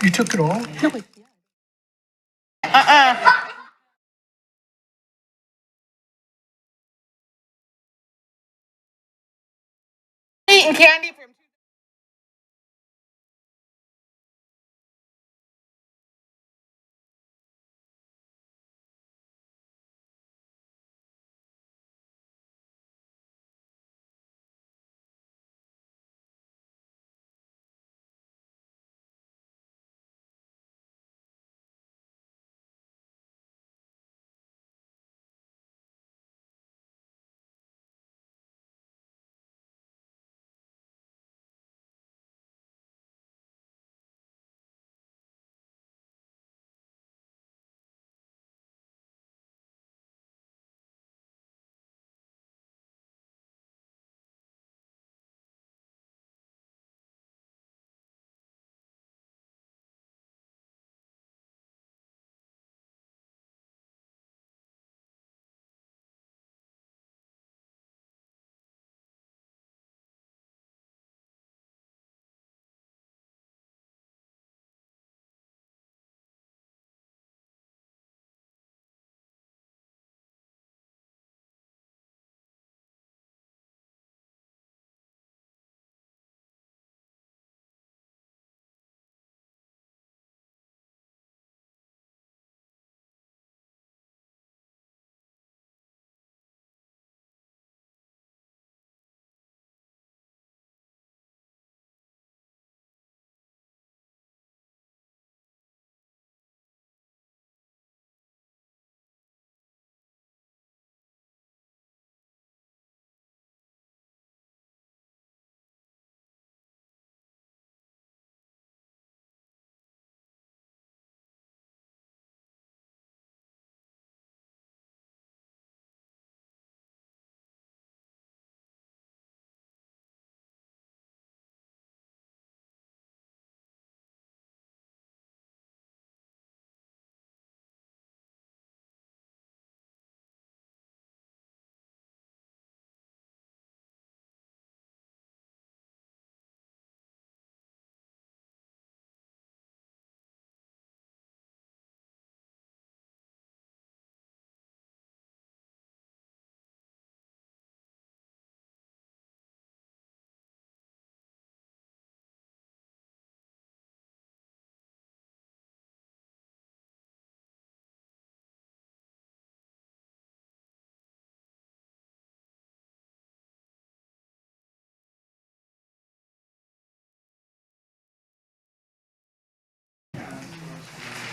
You took it all? Eating candy from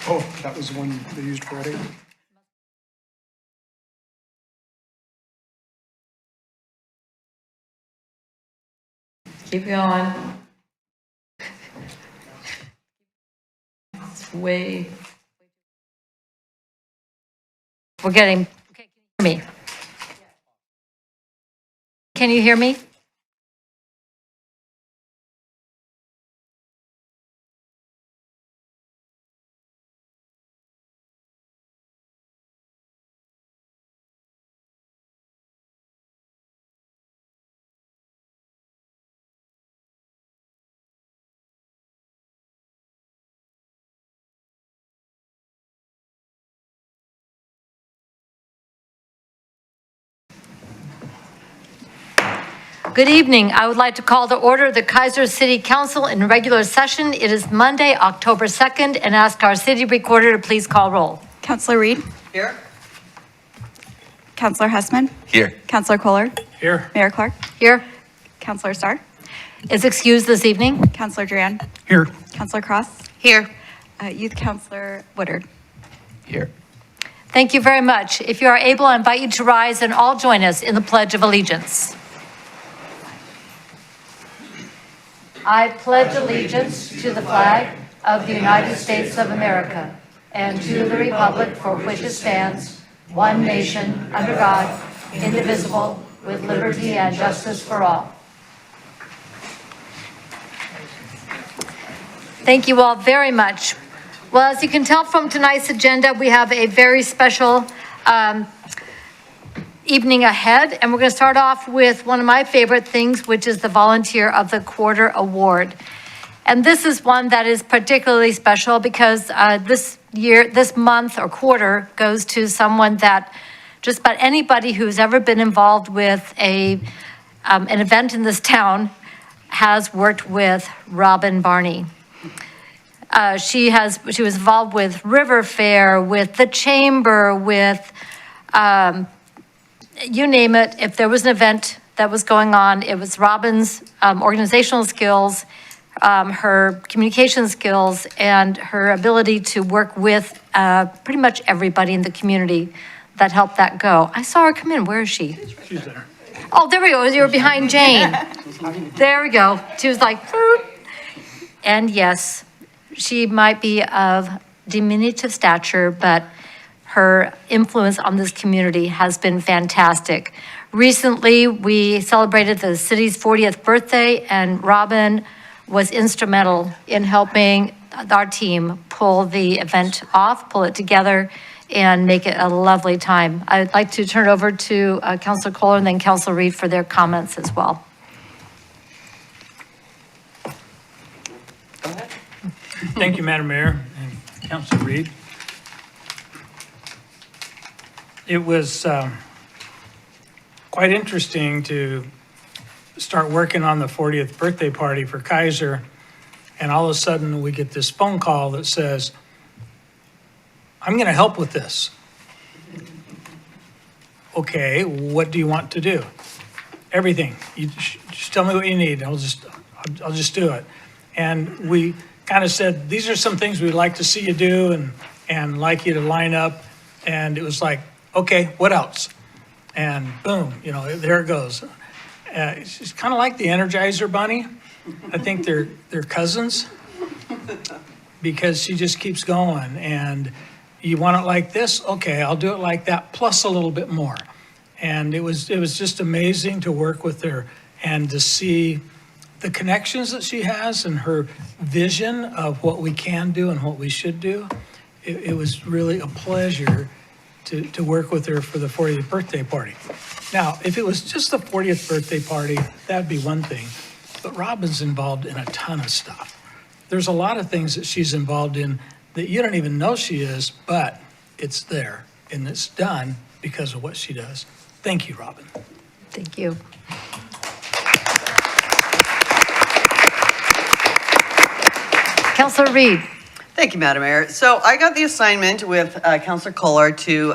Oh, that was the one they used Friday? Keep going. It's way. We're getting, okay, can you hear me? Can you hear me? Good evening. I would like to call to order the Keizer City Council in regular session. It is Monday, October 2nd, and ask our city recorder to please call roll. Councillor Reed? here. Councillor Hessman? Here. Councillor Kohler? Here. Mayor Clark? Here Councillor Starr? is excused this evening. Councillor Duran? Here. Councillor Cross? Here. Youth Councillor Woodard? Here. Thank you very much. If you are able, I invite you to rise and all join us in the Pledge of Allegiance. I pledge allegiance to the flag of the United States of America and to the republic for which it stands, one nation, under God, indivisible, with liberty and justice for all. Thank you all very much. Well, as you can tell from tonight's agenda, we have a very special evening ahead, and we're going to start off with one of my favorite things, which is the Volunteer of the Quarter Award. And this is one that is particularly special because this month or quarter goes to someone that just about anybody who's ever been involved with an event in this town has worked with Robin Barney. She was involved with River Fair, with the Chamber, with you name it. If there was an event that was going on, it was Robin's organizational skills, her communication skills, and her ability to work with pretty much everybody in the community that helped that go. I saw her come in. Where is she? She's there. Oh, there we go. You were behind Jane. There we go. She was like, "Boop." And yes, she might be of diminutive stature, but her influence on this community has been fantastic. Recently, we celebrated the city's 40th birthday, and Robin was instrumental in helping our team pull the event off, pull it together, and make it a lovely time. I'd like to turn it over to Councilor Kohler and then Councilor Reed for their comments as well. Thank you, Madam Mayor and Councilor Reed. It was quite interesting to start working on the 40th birthday party for Keizer, and all of a sudden we get this phone call that says, I'm going to help with this. Okay, what do you want to do? Everything. You just tell me what you need. I'll just do it. And we kind of said, these are some things we'd like to see you do and like you to line up. And it was like, okay, what else? And boom, there it goes. It's kind of like the Energizer Bunny. I think they're cousins because she just keeps going. And you want it like this? Okay, I'll do it like that, plus a little bit more. And it was just amazing to work with her and to see the connections that she has and her vision of what we can do and what we should do. It was really a pleasure to work with her for the 40th birthday party. Now, if it was just the 40th birthday party, that'd be one thing. But Robin's involved in a ton of stuff. There's a lot of things that she's involved in that you don't even know she is, but it's there and it's done because of what she does. Thank you, Robin. Thank you. Councilor Reed. Thank you, Madam Mayor. So I got the assignment with Councilor Kohler to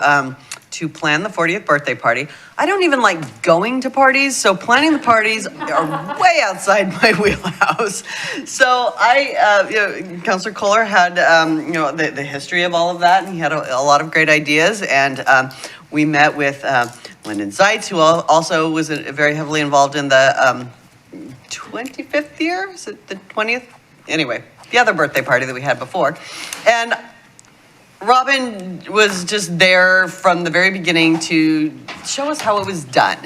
plan the 40th birthday party. I don't even like going to parties, so planning the parties are way outside my wheelhouse. So Councilor Kohler had, the history of all of that, and he had a lot of great ideas. And we met with Lyndon Zeitz, who also was very heavily involved in the 25th year. Is it the 20th? Anyway, the other birthday party that we had before. And Robin was just there from the very beginning to show us how it was done.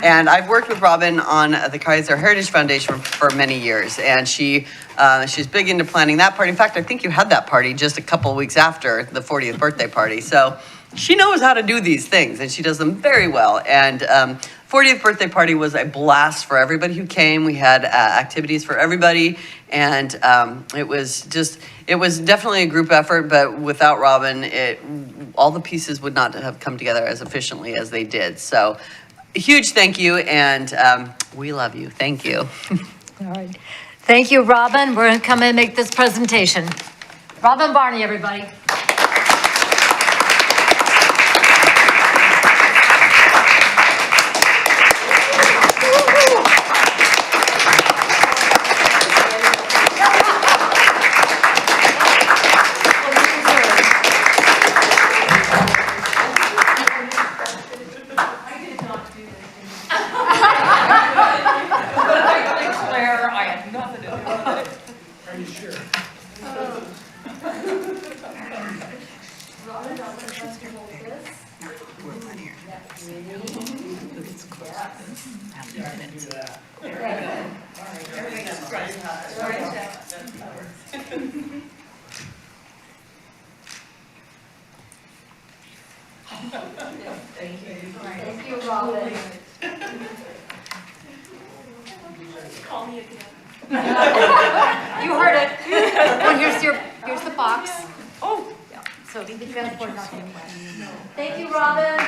And I've worked with Robin on the Keizer Heritage Foundation for many years, and she's big into planning that party. In fact, I think you had that party just a couple of weeks after the 40th birthday party. So she knows how to do these things, and she does them very well. And 40th birthday party was a blast for everybody who came. We had activities for everybody, and it was definitely a group effort, but without Robin, all the pieces would not have come together as efficiently as they did. So a huge thank you, and we love you. Thank you. All right. Thank you, Robin. We're going to come in and make this presentation. Robin Barney, everybody. Thank you, Robin. Call me again. You heard it. Well, here's the box. Oh. Yeah. So the transport not getting wet. Thank you, Robin.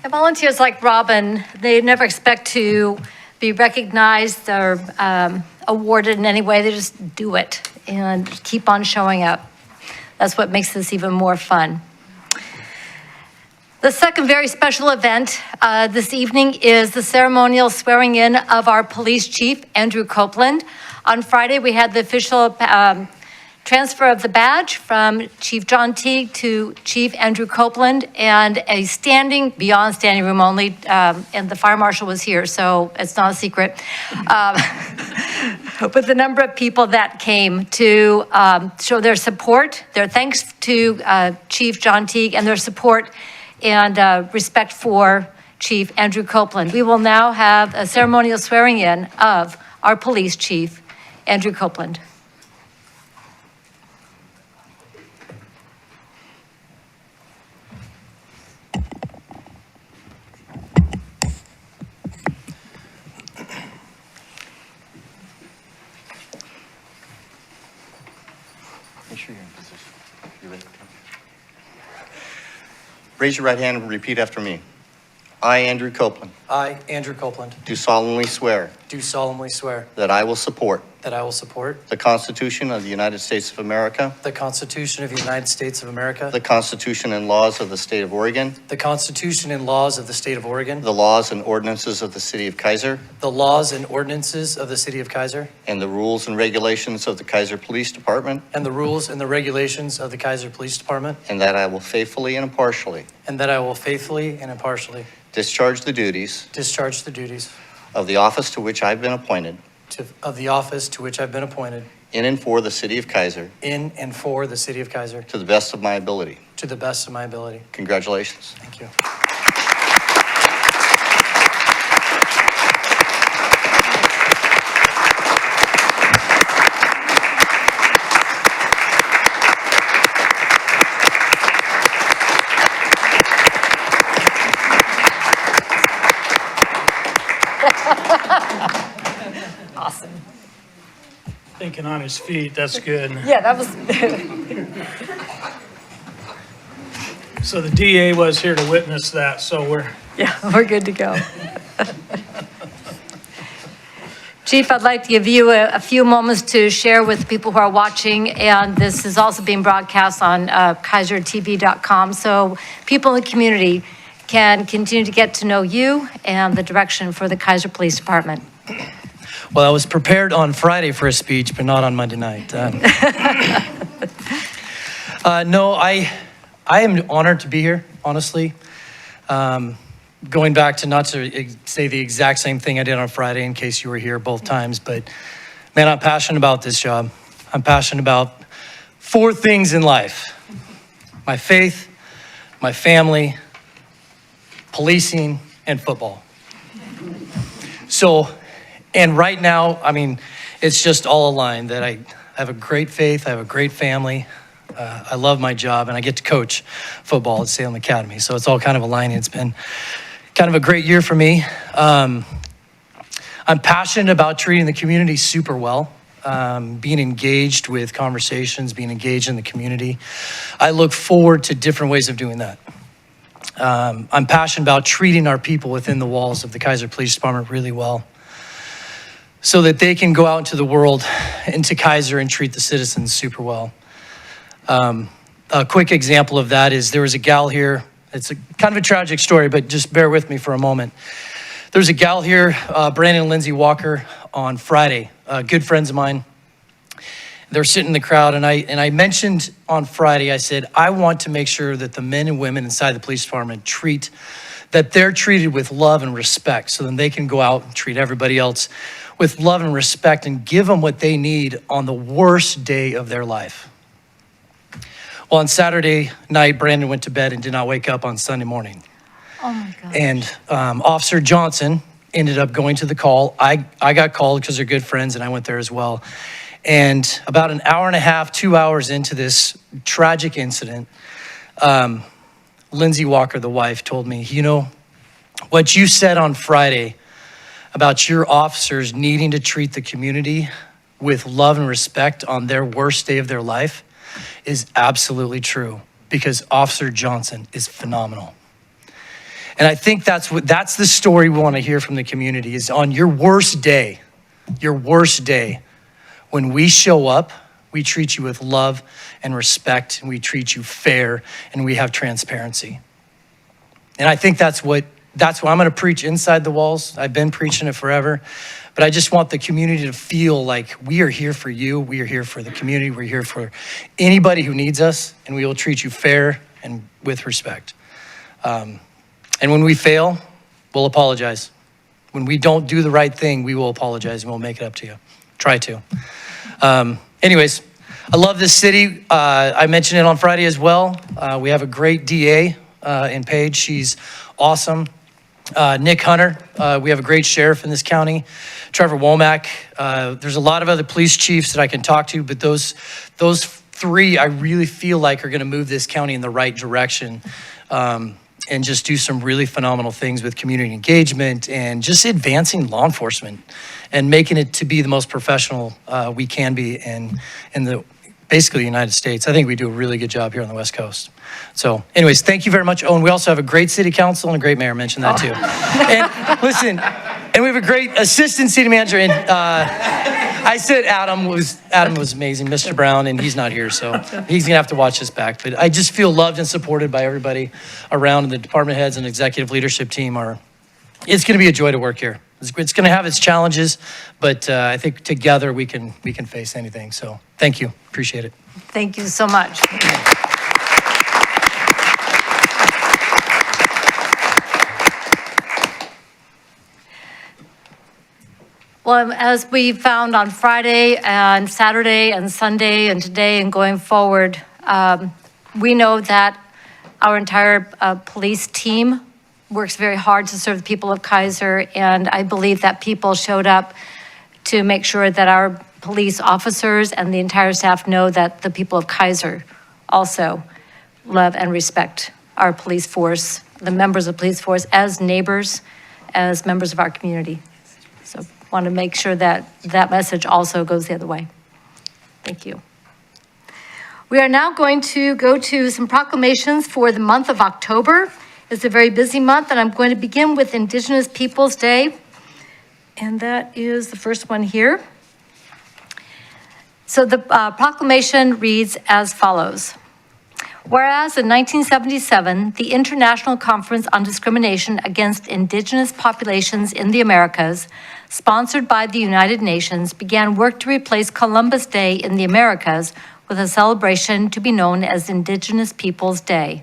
And volunteers like Robin, they never expect to be recognized or awarded in any way. They just do it and keep on showing up. That's what makes this even more fun. The second very special event this evening is the ceremonial swearing in of our police chief, Andrew Copeland. On Friday, we had the official transfer of the badge from Chief John Teague to Chief Andrew Copeland, and a beyond standing room only, and the fire marshal was here, so it's not a secret. But the number of people that came to show their support, their thanks to Chief John Teague, and their support and respect for Chief Andrew Copeland. We will now have a ceremonial swearing in of our police chief, Andrew Copeland. Make sure you're in position. You ready? Raise your right hand and repeat after me. I, Andrew Copeland, I, Andrew Copeland, do solemnly swear do solemnly swear that I will support that I will support the Constitution of the United States of America, the Constitution of the United States of America, the Constitution and laws of the State of Oregon, the Constitution and laws of the State of Oregon, the laws and ordinances of the City of Keizer, the laws and ordinances of the City of Keizer, and the rules and regulations of the Keizer Police Department, and the rules and the regulations of the Keizer Police Department, and that I will faithfully and impartially and that I will faithfully and impartially discharge the duties discharge the duties of the office to which I've been appointed of the office to which I've been appointed in and for the City of Keizer in and for the City of Keizer to the best of my ability. to the best of my ability. Congratulations. Thank you. Awesome. Thinking on his feet, that's good. Yeah, that was, So the DA was here to witness that, so yeah, we're good to go. Chief, I'd like to give you a few moments to share with people who are watching, and this is also being broadcast on KeizerTV.com, so people in the community can continue to get to know you and the direction for the Keizer Police Department. Well, I was prepared on Friday for a speech, but not on Monday night. No, I am honored to be here, honestly. Going back to not to say the exact same thing I did on Friday in case you were here both times, but man, I'm passionate about this job. I'm passionate about 4 things in life: my faith, my family, policing, and football. So, and right now, I mean, it's just all aligned that I have a great faith, I have a great family, I love my job, and I get to coach football at Salem Academy. So it's all kind of aligning. It's been kind of a great year for me. I'm passionate about treating the community super well, being engaged with conversations, being engaged in the community. I look forward to different ways of doing that. I'm passionate about treating our people within the walls of the Keizer Police Department really well, so that they can go out into the world, into Keizer, and treat the citizens super well. A quick example of that is there was a gal here. It's a kind of a tragic story, but just bear with me for a moment. There's a gal here, Brandon and Lindsay Walker, on Friday, good friends of mine. They're sitting in the crowd, and I mentioned on Friday, I said, I want to make sure that the men and women inside the police department that they're treated with love and respect, so then they can go out and treat everybody else with love and respect and give them what they need on the worst day of their life. Well, on Saturday night, Brandon went to bed and did not wake up on Sunday morning. Oh my God. And Officer Johnson ended up going to the call. I got called because they're good friends, and I went there as well. And about an hour and a half, 2 hours into this tragic incident, Lindsay Walker, the wife, told me, you know, what you said on Friday about your officers needing to treat the community with love and respect on their worst day of their life is absolutely true, because Officer Johnson is phenomenal. And I think that's the story we want to hear from the community, is on your worst day, when we show up, we treat you with love and respect, and we treat you fair, and we have transparency. And I think that's what I'm going to preach inside the walls. I've been preaching it forever, but I just want the community to feel like we are here for you. We are here for the community. We're here for anybody who needs us, and we will treat you fair and with respect. And when we fail, we'll apologize. When we don't do the right thing, we will apologize and we'll make it up to you. Try to. Anyways, I love this city. I mentioned it on Friday as well. We have a great DA in Paige. She's awesome. Nick Hunter, we have a great sheriff in this county. Trevor Womack. There's a lot of other police chiefs that I can talk to, but those three I really feel like are going to move this county in the right direction, and just do some really phenomenal things with community engagement and just advancing law enforcement and making it to be the most professional we can be in the basically the United States. I think we do a really good job here on the West Coast. So anyways, thank you very much. Oh, and we also have a great city council and a great mayor. I mentioned that too. And listen, and we have a great assistant city manager. And I said Adam was amazing, Mr. Brown, and he's not here, so he's gonna have to watch this back. But I just feel loved and supported by everybody around, and the department heads and executive leadership team it's gonna be a joy to work here. It's gonna have its challenges, but I think together we can face anything. So thank you, appreciate it. Thank you so much. Well, as we found on Friday and Saturday and Sunday and today and going forward, we know that our entire police team works very hard to serve the people of Keizer, and I believe that people showed up to make sure that our police officers and the entire staff know that the people of Keizer also love and respect our police force, the members of the police force, as neighbors, as members of our community. So want to make sure that that message also goes the other way. Thank you. We are now going to go to some proclamations for the month of October. It's a very busy month, and I'm going to begin with Indigenous Peoples Day. And that is the first one here. So the proclamation reads as follows. Whereas in 1977, the International Conference on Discrimination Against Indigenous Populations in the Americas, sponsored by the United Nations, began work to replace Columbus Day in the Americas with a celebration to be known as Indigenous Peoples Day.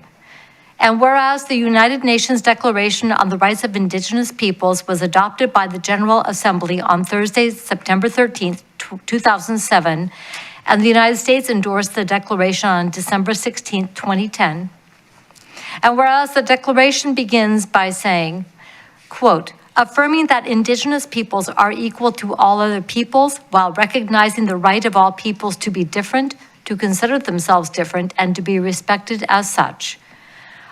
And whereas the United Nations Declaration on the Rights of Indigenous Peoples was adopted by the General Assembly on Thursday, September 13th, 2007, and the United States endorsed the declaration on December 16th, 2010. And whereas the declaration begins by saying, quote, affirming that Indigenous peoples are equal to all other peoples while recognizing the right of all peoples to be different, to consider themselves different, and to be respected as such.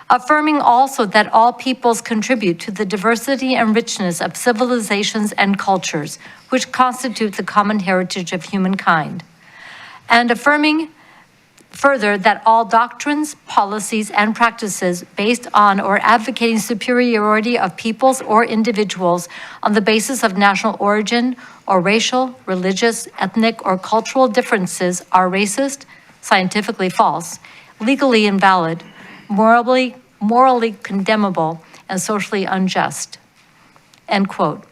Affirming also that all peoples contribute to the diversity and richness of civilizations and cultures, which constitute the common heritage of humankind. And affirming further that all doctrines, policies, and practices based on or advocating superiority of peoples or individuals on the basis of national origin or racial, religious, ethnic, or cultural differences are racist, scientifically false, legally invalid, morally condemnable, and socially unjust, end quote.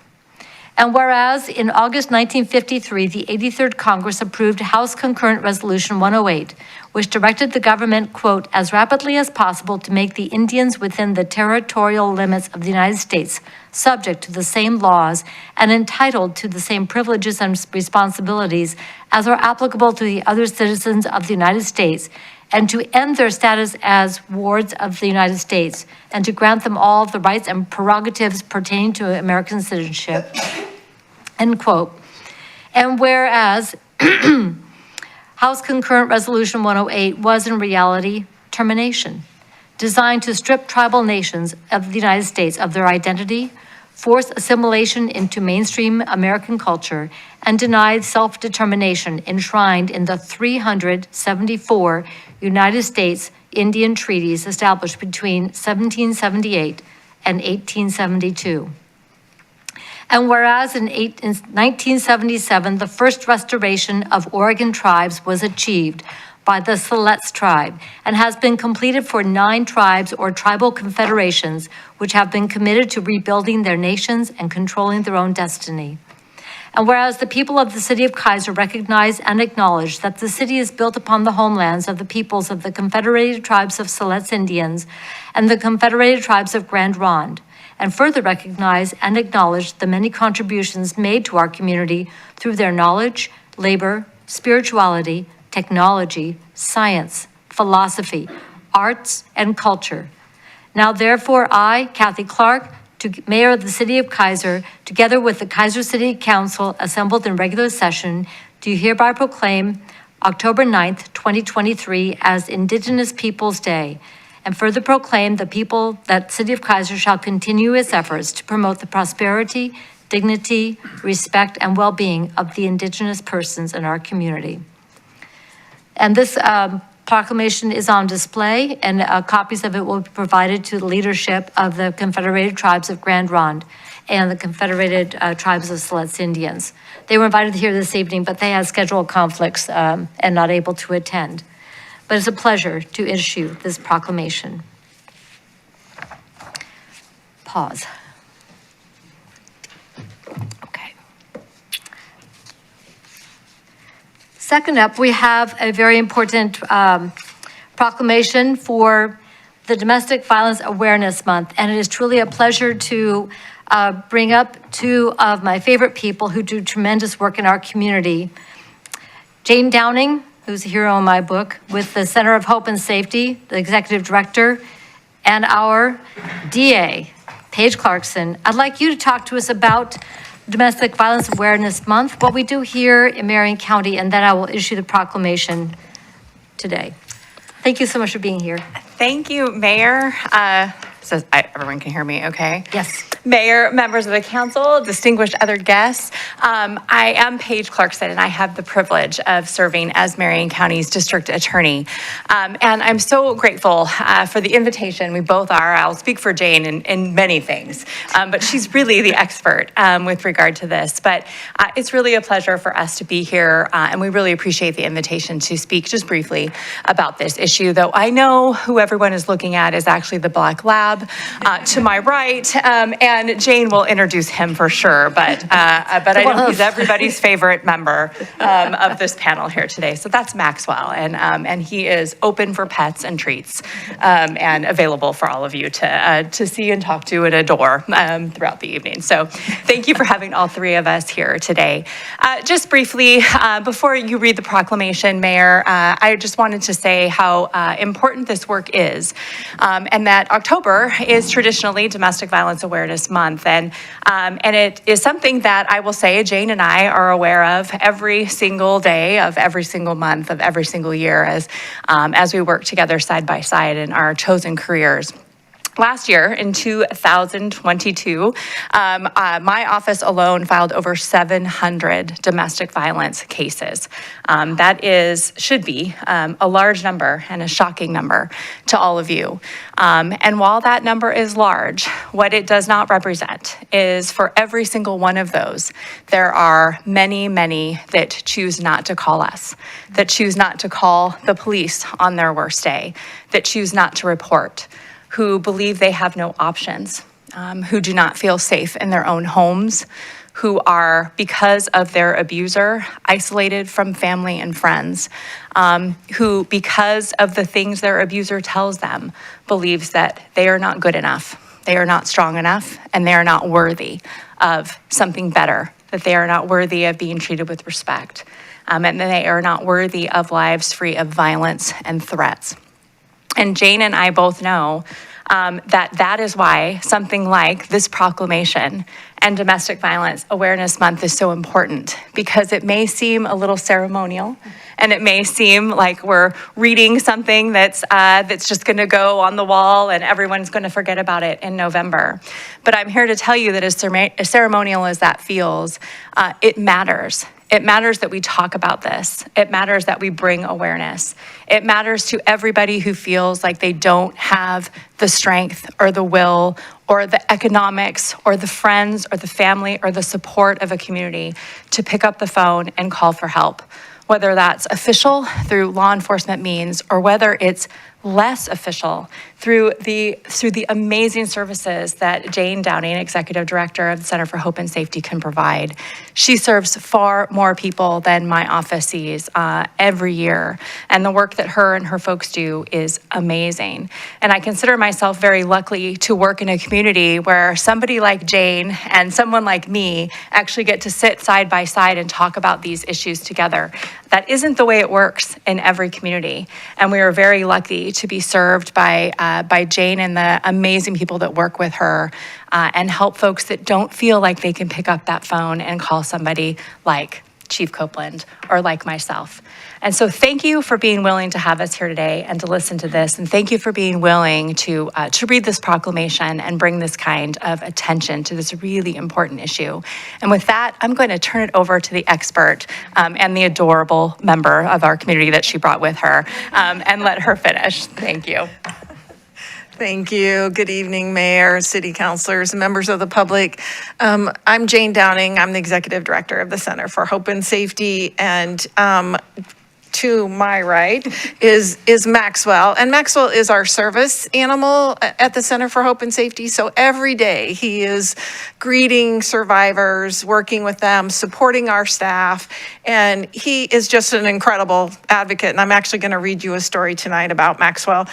And whereas in August 1953, the 83rd Congress approved House Concurrent Resolution 108, which directed the government, quote, as rapidly as possible to make the Indians within the territorial limits of the United States subject to the same laws and entitled to the same privileges and responsibilities as are applicable to the other citizens of the United States, and to end their status as wards of the United States, and to grant them all the rights and prerogatives pertaining to American citizenship, end quote. And whereas House Concurrent Resolution 108 was in reality termination, designed to strip tribal nations of the United States of their identity, force assimilation into mainstream American culture, and denied self-determination enshrined in the 374 United States Indian treaties established between 1778 and 1872. And whereas in 1977, the first restoration of Oregon tribes was achieved by the Siletz tribe and has been completed for 9 tribes or tribal confederations which have been committed to rebuilding their nations and controlling their own destiny. And whereas the people of the city of Keizer recognize and acknowledge that the city is built upon the homelands of the peoples of the Confederated Tribes of Siletz Indians and the Confederated Tribes of Grand Ronde, and further recognize and acknowledge the many contributions made to our community through their knowledge, labor, spirituality, technology, science, philosophy, arts, and culture. Now therefore I, Kathy Clark, Mayor of the City of Keizer, together with the Keizer City Council assembled in regular session, do hereby proclaim October 9th, 2023 as Indigenous Peoples' Day, and further proclaim that City of Keizer shall continue its efforts to promote the prosperity, dignity, respect, and well-being of the Indigenous persons in our community. And this proclamation is on display, and copies of it will be provided to the leadership of the Confederated Tribes of Grand Ronde and the Confederated Tribes of Siletz Indians. They were invited here this evening, but they had scheduled conflicts and not able to attend. But it's a pleasure to issue this proclamation. Pause. Okay. Second up, we have a very important proclamation for the Domestic Violence Awareness Month, and it is truly a pleasure to bring up 2 of my favorite people who do tremendous work in our community. Jane Downing, who's a hero in my book, with the Center of Hope and Safety, the executive director, and our DA, Paige Clarkson. I'd like you to talk to us about Domestic Violence Awareness Month, what we do here in Marion County, and then I will issue the proclamation today. Thank you so much for being here. Thank you, Mayor. Everyone can hear me, okay? Yes. Mayor, members of the council, distinguished other guests. I am Paige Clarkson, and I have the privilege of serving as Marion County's district attorney. And I'm so grateful for the invitation. We both are. I'll speak for Jane in many things, but she's really the expert with regard to this. But it's really a pleasure for us to be here, and we really appreciate the invitation to speak just briefly about this issue, though I know who everyone is looking at is actually the Black Lab to my right, and Jane will introduce him for sure, but I know he's everybody's favorite member of this panel here today. So that's Maxwell, and he is open for pets and treats, and available for all of you to see and talk to and adore throughout the evening. So thank you for having all 3 of us here today. Just briefly, before you read the proclamation, Mayor, I just wanted to say how important this work is, and that October is traditionally Domestic Violence Awareness Month, and it is something that I will say Jane and I are aware of every single day of every single month of every single year as we work together side by side in our chosen careers. Last year, in 2022, my office alone filed over 700 domestic violence cases. That should be a large number and a shocking number to all of you. And while that number is large, what it does not represent is for every single one of those, there are many, many that choose not to call us, that choose not to call the police on their worst day, that choose not to report, who believe they have no options, who do not feel safe in their own homes, who are, because of their abuser, isolated from family and friends, who, because of the things their abuser tells them, believes that they are not good enough, they are not strong enough, and they are not worthy of something better, that they are not worthy of being treated with respect, and that they are not worthy of lives free of violence and threats. And Jane and I both know that is why something like this proclamation and Domestic Violence Awareness Month is so important, because it may seem a little ceremonial, and it may seem like we're reading something that's just going to go on the wall and everyone's going to forget about it in November. But I'm here to tell you that as ceremonial as that feels, it matters. It matters that we talk about this. It matters that we bring awareness. It matters to everybody who feels like they don't have the strength or the will or the economics or the friends or the family or the support of a community to pick up the phone and call for help, whether that's official through law enforcement means or whether it's less official through the amazing services that Jane Downing, Executive Director of the Center for Hope and Safety, can provide. She serves far more people than my office sees every year, and the work that her and her folks do is amazing. And I consider myself very lucky to work in a community where somebody like Jane and someone like me actually get to sit side by side and talk about these issues together. That isn't the way it works in every community, and we are very lucky to be served by Jane and the amazing people that work with her and help folks that don't feel like they can pick up that phone and call somebody like Chief Copeland or like myself. And so thank you for being willing to have us here today and to listen to this. And thank you for being willing to read this proclamation and bring this kind of attention to this really important issue. And with that, I'm going to turn it over to the expert and the adorable member of our community that she brought with her and let her finish. Thank you. Thank you. Good evening, Mayor, City Councilors, members of the public. I'm Jane Downing. I'm the Executive Director of the Center for Hope and Safety, and to my right is Maxwell. And Maxwell is our service animal at the Center for Hope and Safety. So every day he is greeting survivors, working with them, supporting our staff. And he is just an incredible advocate. And I'm actually going to read you a story tonight about Maxwell.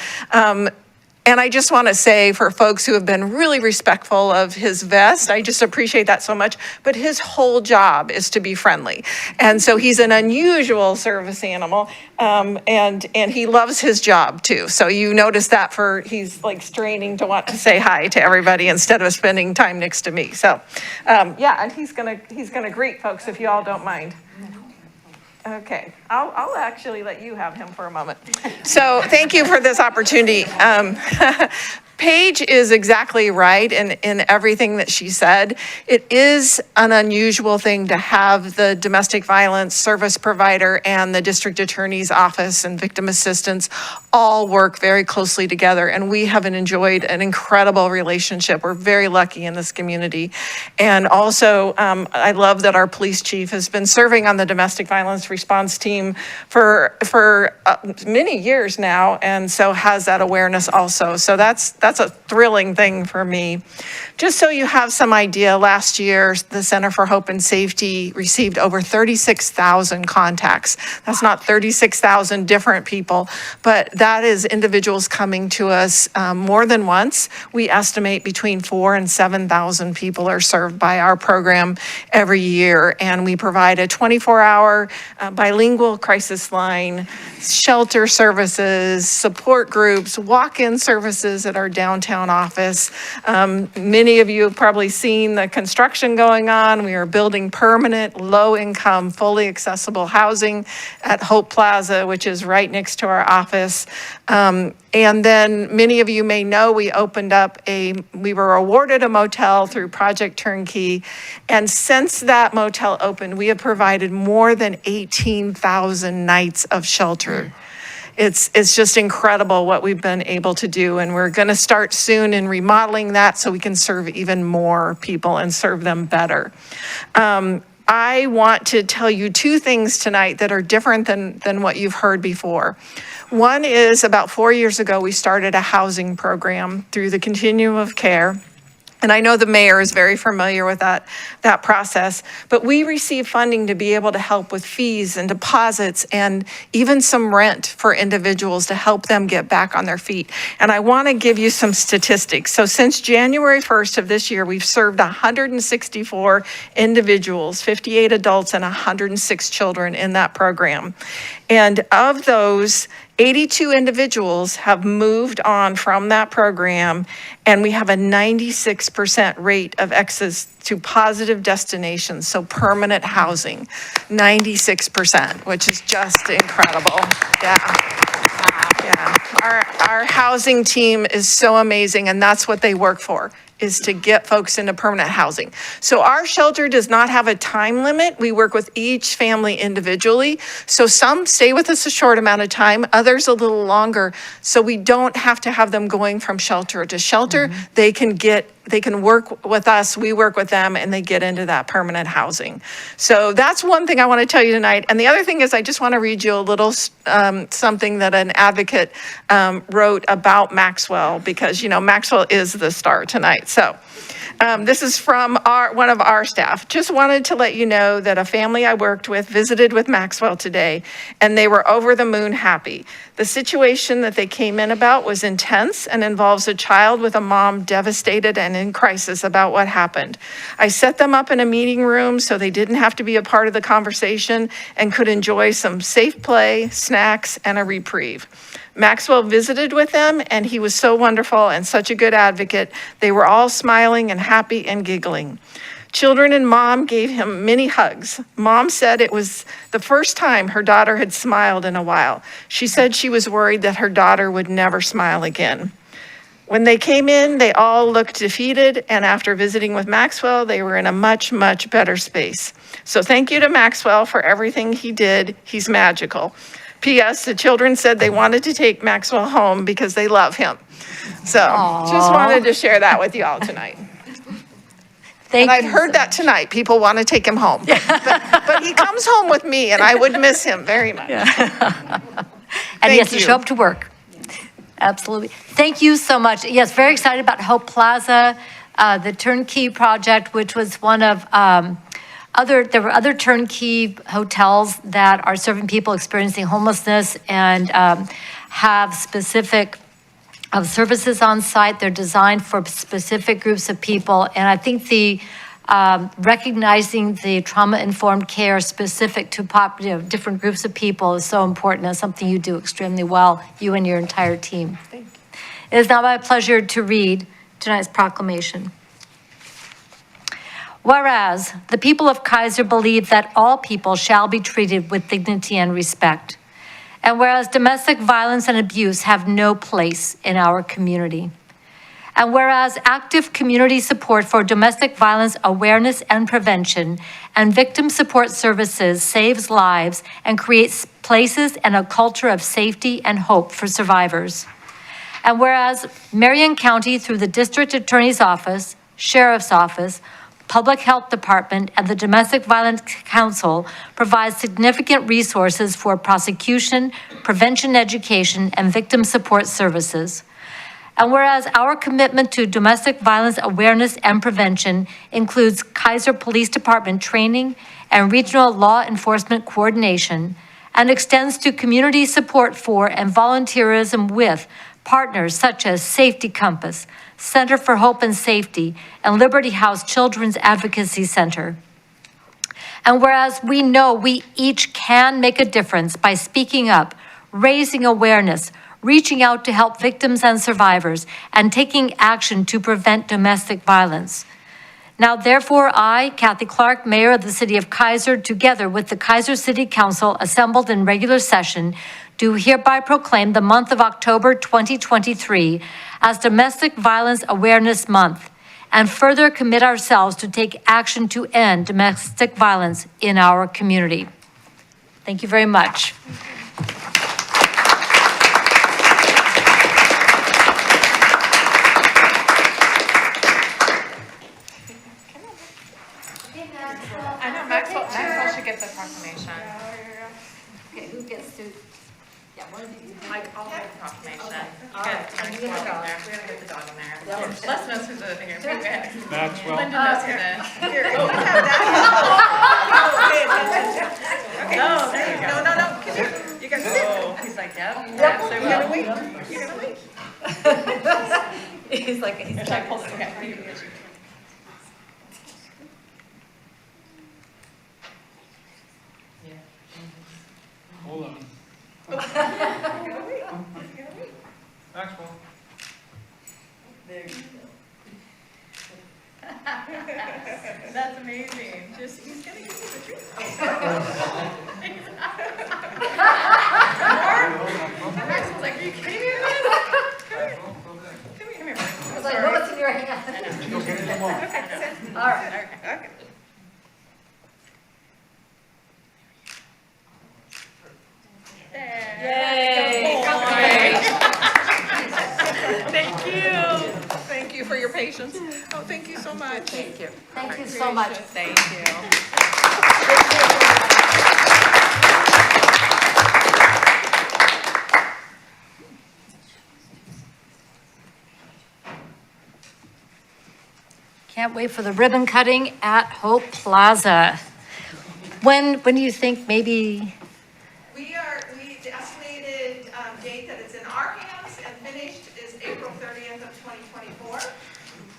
And I just want to say, for folks who have been really respectful of his vest, I just appreciate that so much. But his whole job is to be friendly. And so he's an unusual service animal, and he loves his job too. So you notice that he's like straining to want to say hi to everybody instead of spending time next to me. So yeah, and he's gonna greet folks if you all don't mind. Okay, I'll actually let you have him for a moment. So thank you for this opportunity. Paige is exactly right in everything that she said. It is an unusual thing to have the domestic violence service provider and the district attorney's office and victim assistance all work very closely together. And we have enjoyed an incredible relationship. We're very lucky in this community. And also, I love that our police chief has been serving on the domestic violence response team for many years now, and so has that awareness also. So that's a thrilling thing for me. Just so you have some idea, last year, the Center for Hope and Safety received over 36,000 contacts. That's not 36,000 different people, but that is individuals coming to us more than once. We estimate between 4,000 and 7,000 people are served by our program every year, and we provide a 24-hour bilingual crisis line, shelter services, support groups, walk-in services at our downtown office. Many of you have probably seen the construction going on. We are building permanent, low-income, fully accessible housing at Hope Plaza, which is right next to our office. And then many of you may know we were awarded a motel through Project Turnkey. And since that motel opened, we have provided more than 18,000 nights of shelter. It's just incredible what we've been able to do, and we're going to start soon in remodeling that so we can serve even more people and serve them better. I want to tell you two things tonight that are different than what you've heard before. One is, about 4 years ago, we started a housing program through the Continuum of Care. And I know the mayor is very familiar with that process, but we receive funding to be able to help with fees and deposits and even some rent for individuals to help them get back on their feet. And I want to give you some statistics. So since January 1st of this year, we've served 164 individuals, 58 adults and 106 children in that program. And of those, 82 individuals have moved on from that program, and we have a 96% rate of access to positive destinations, so permanent housing, 96%, which is just incredible. Yeah. Our housing team is so amazing, and that's what they work for, is to get folks into permanent housing. So our shelter does not have a time limit. We work with each family individually. So some stay with us a short amount of time, others a little longer. So we don't have to have them going from shelter to shelter. They can work with us, we work with them, and they get into that permanent housing. So that's one thing I want to tell you tonight. And the other thing is I just want to read you a little something that an advocate wrote about Maxwell, because, Maxwell is the star tonight. So this is from one of our staff. Just wanted to let you know that a family I worked with visited with Maxwell today, and they were over the moon happy. The situation that they came in about was intense and involves a child with a mom devastated and in crisis about what happened. I set them up in a meeting room so they didn't have to be a part of the conversation and could enjoy some safe play, snacks, and a reprieve. Maxwell visited with them, and he was so wonderful and such a good advocate. They were all smiling and happy and giggling. Children and mom gave him many hugs. Mom said it was the first time her daughter had smiled in a while. She said she was worried that her daughter would never smile again. When they came in, they all looked defeated, and after visiting with Maxwell, they were in a much, much better space. So thank you to Maxwell for everything he did. He's magical. P.S. The children said they wanted to take Maxwell home because they love him. So just wanted to share that with you all tonight. And I've heard that tonight. People want to take him home. But he comes home with me, and I would miss him very much. And he has to show up to work. Absolutely. Thank you so much. Yes, very excited about Hope Plaza, the turnkey project, which was one of there were other turnkey hotels that are serving people experiencing homelessness and have specific services on site. They're designed for specific groups of people. And I think the recognizing the trauma-informed care specific to different groups of people is so important. It's something you do extremely well, you and your entire team. Thank you. It is now my pleasure to read tonight's proclamation. Whereas the people of Keizer believe that all people shall be treated with dignity and respect, and whereas domestic violence and abuse have no place in our community, and whereas active community support for domestic violence awareness and prevention and victim support services saves lives and creates places and a culture of safety and hope for survivors, and whereas Marion County, through the District Attorney's Office, Sheriff's Office, Public Health Department, and the Domestic Violence Council provides significant resources for prosecution, prevention education, and victim support services. And whereas our commitment to domestic violence awareness and prevention includes Keizer Police Department training and regional law enforcement coordination, and extends to community support for and volunteerism with partners such as Safety Compass, Center for Hope and Safety, and Liberty House Children's Advocacy Center. And whereas we know we each can make a difference by speaking up, raising awareness, reaching out to help victims and survivors, and taking action to prevent domestic violence. Now, therefore, I, Kathy Clark, Mayor of the City of Keizer, together with the Keizer City Council assembled in regular session, do hereby proclaim the month of October 2023 as Domestic Violence Awareness Month, and further commit ourselves to take action to end domestic violence in our community. Thank you very much. I know Maxwell should get the proclamation. Okay, who gets to? Yeah, one of you. Like, I'll get the proclamation. Get the dog in there. We gotta get the dog in there. Les knows who's the here. Maxwell. Linda knows who the. Okay. Oh, there you go. No. Come here. You guys sit. Oh, he's like, yep. You're gonna wait. You're gonna wait. He's like, he's like, Okay. Hold on. You're gonna wait. I was like, what was in your hand? All right. Thank you. Thank you for your patience. Oh, thank you so much. Thank you. Thank you so much. Thank you. Can't wait for the ribbon cutting at Hope Plaza. When do you think maybe, We the estimated date that it's in our hands and finished is April 30th of 2024.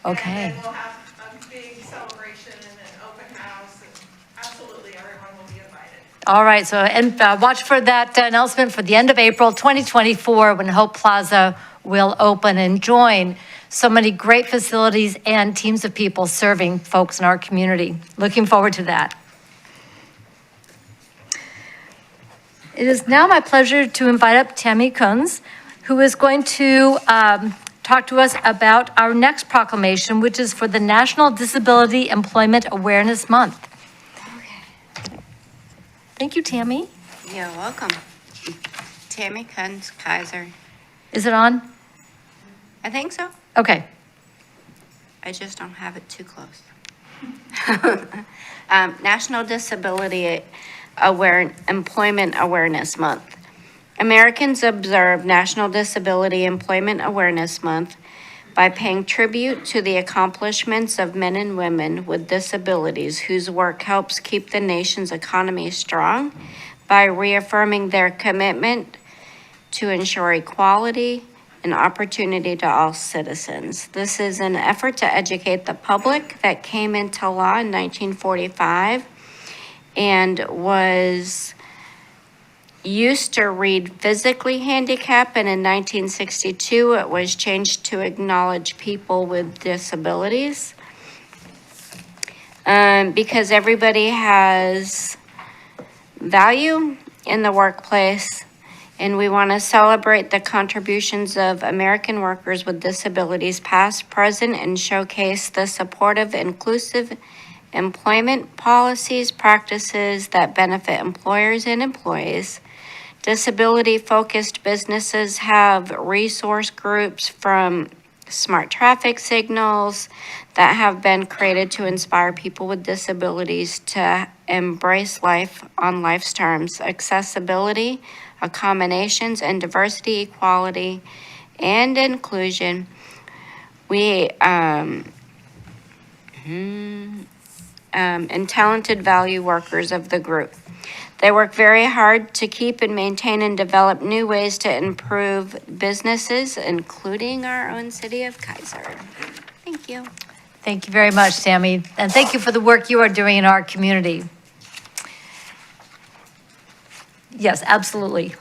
Okay. And then we'll have a big celebration and an open house, and absolutely everyone will be invited. all right, so, and watch for that announcement for the end of April 2024 when Hope Plaza will open and join so many great facilities and teams of people serving folks in our community. Looking forward to that. It is now my pleasure to invite up Tammy Kunz, who is going to talk to us about our next proclamation, which is for the National Disability Employment Awareness Month. Thank you, Tammy. You're welcome. Tammy Kunz, Keizer. Is it on? I think so. Okay. I just don't have it too close. National Disability Employment Awareness Month. Americans observe National Disability Employment Awareness Month by paying tribute to the accomplishments of men and women with disabilities whose work helps keep the nation's economy strong by reaffirming their commitment to ensure equality and opportunity to all citizens. This is an effort to educate the public that came into law in 1945 and was used to read physically handicapped, and in 1962 it was changed to acknowledge people with disabilities. Because everybody has value in the workplace, and we want to celebrate the contributions of American workers with disabilities, past, present, and showcase the supportive, inclusive employment policies, practices that benefit employers and employees. Disability-focused businesses have resource groups from smart traffic signals that have been created to inspire people with disabilities to embrace life on life's terms. Accessibility, accommodations, and diversity, equality, and inclusion. And talented value workers of the group. They work very hard to keep and maintain and develop new ways to improve businesses, including our own city of Keizer. Thank you. Thank you very much, Tammy, and thank you for the work you are doing in our community. Yes, absolutely.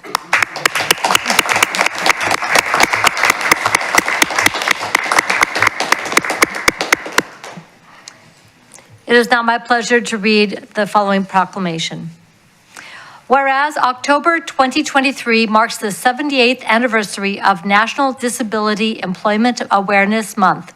It is now my pleasure to read the following proclamation. Whereas October 2023 marks the 78th anniversary of National Disability Employment Awareness Month,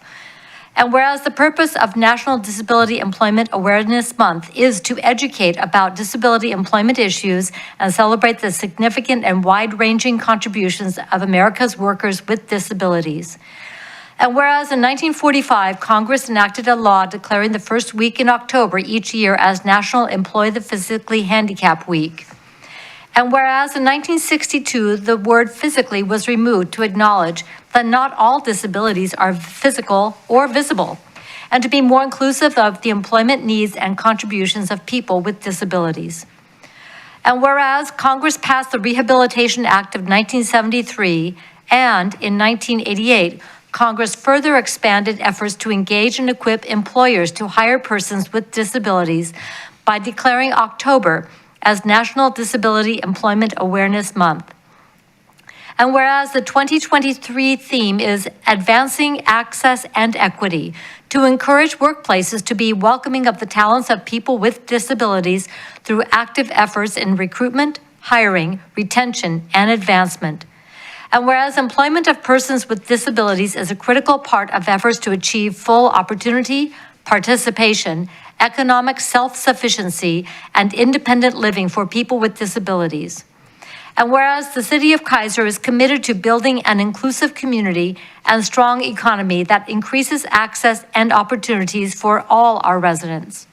and whereas the purpose of National Disability Employment Awareness Month is to educate about disability employment issues and celebrate the significant and wide-ranging contributions of America's workers with disabilities. And whereas in 1945, Congress enacted a law declaring the first week in October each year as National Employ the Physically Handicapped Week. And whereas in 1962, the word physically was removed to acknowledge that not all disabilities are physical or visible, and to be more inclusive of the employment needs and contributions of people with disabilities. And whereas Congress passed the Rehabilitation Act of 1973, and in 1988, Congress further expanded efforts to engage and equip employers to hire persons with disabilities by declaring October as National Disability Employment Awareness Month. And whereas the 2023 theme is Advancing Access and Equity, to encourage workplaces to be welcoming of the talents of people with disabilities through active efforts in recruitment, hiring, retention, and advancement. And whereas employment of persons with disabilities is a critical part of efforts to achieve full opportunity, participation, economic self-sufficiency, and independent living for people with disabilities. And whereas the City of Keizer is committed to building an inclusive community and strong economy that increases access and opportunities for all our residents.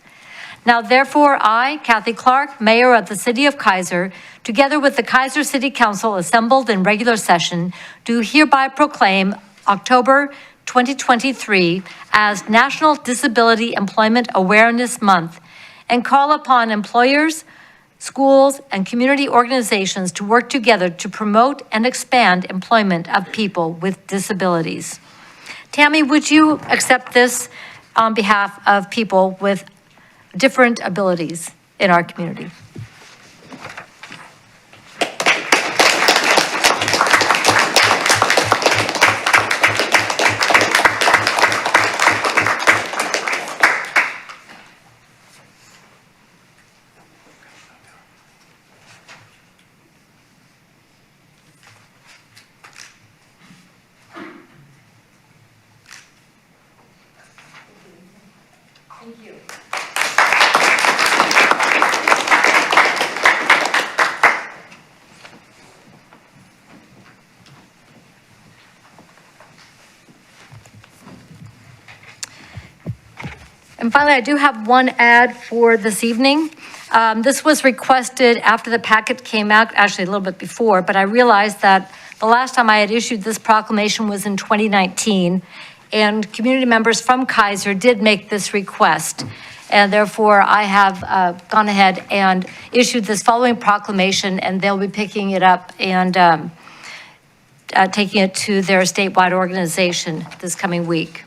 Now, therefore, I, Kathy Clark, Mayor of the City of Keizer, together with the Keizer City Council assembled in regular session, do hereby proclaim October 2023 as National Disability Employment Awareness Month and call upon employers, schools, and community organizations to work together to promote and expand employment of people with disabilities. Tammy, would you accept this on behalf of people with different abilities in our community? And finally, I do have one ad for this evening. This was requested after the packet came out, actually a little bit before, but I realized that the last time I had issued this proclamation was in 2019, and community members from Keizer did make this request. And therefore, I have gone ahead and issued this following proclamation, and they'll be picking it up and taking it to their statewide organization this coming week.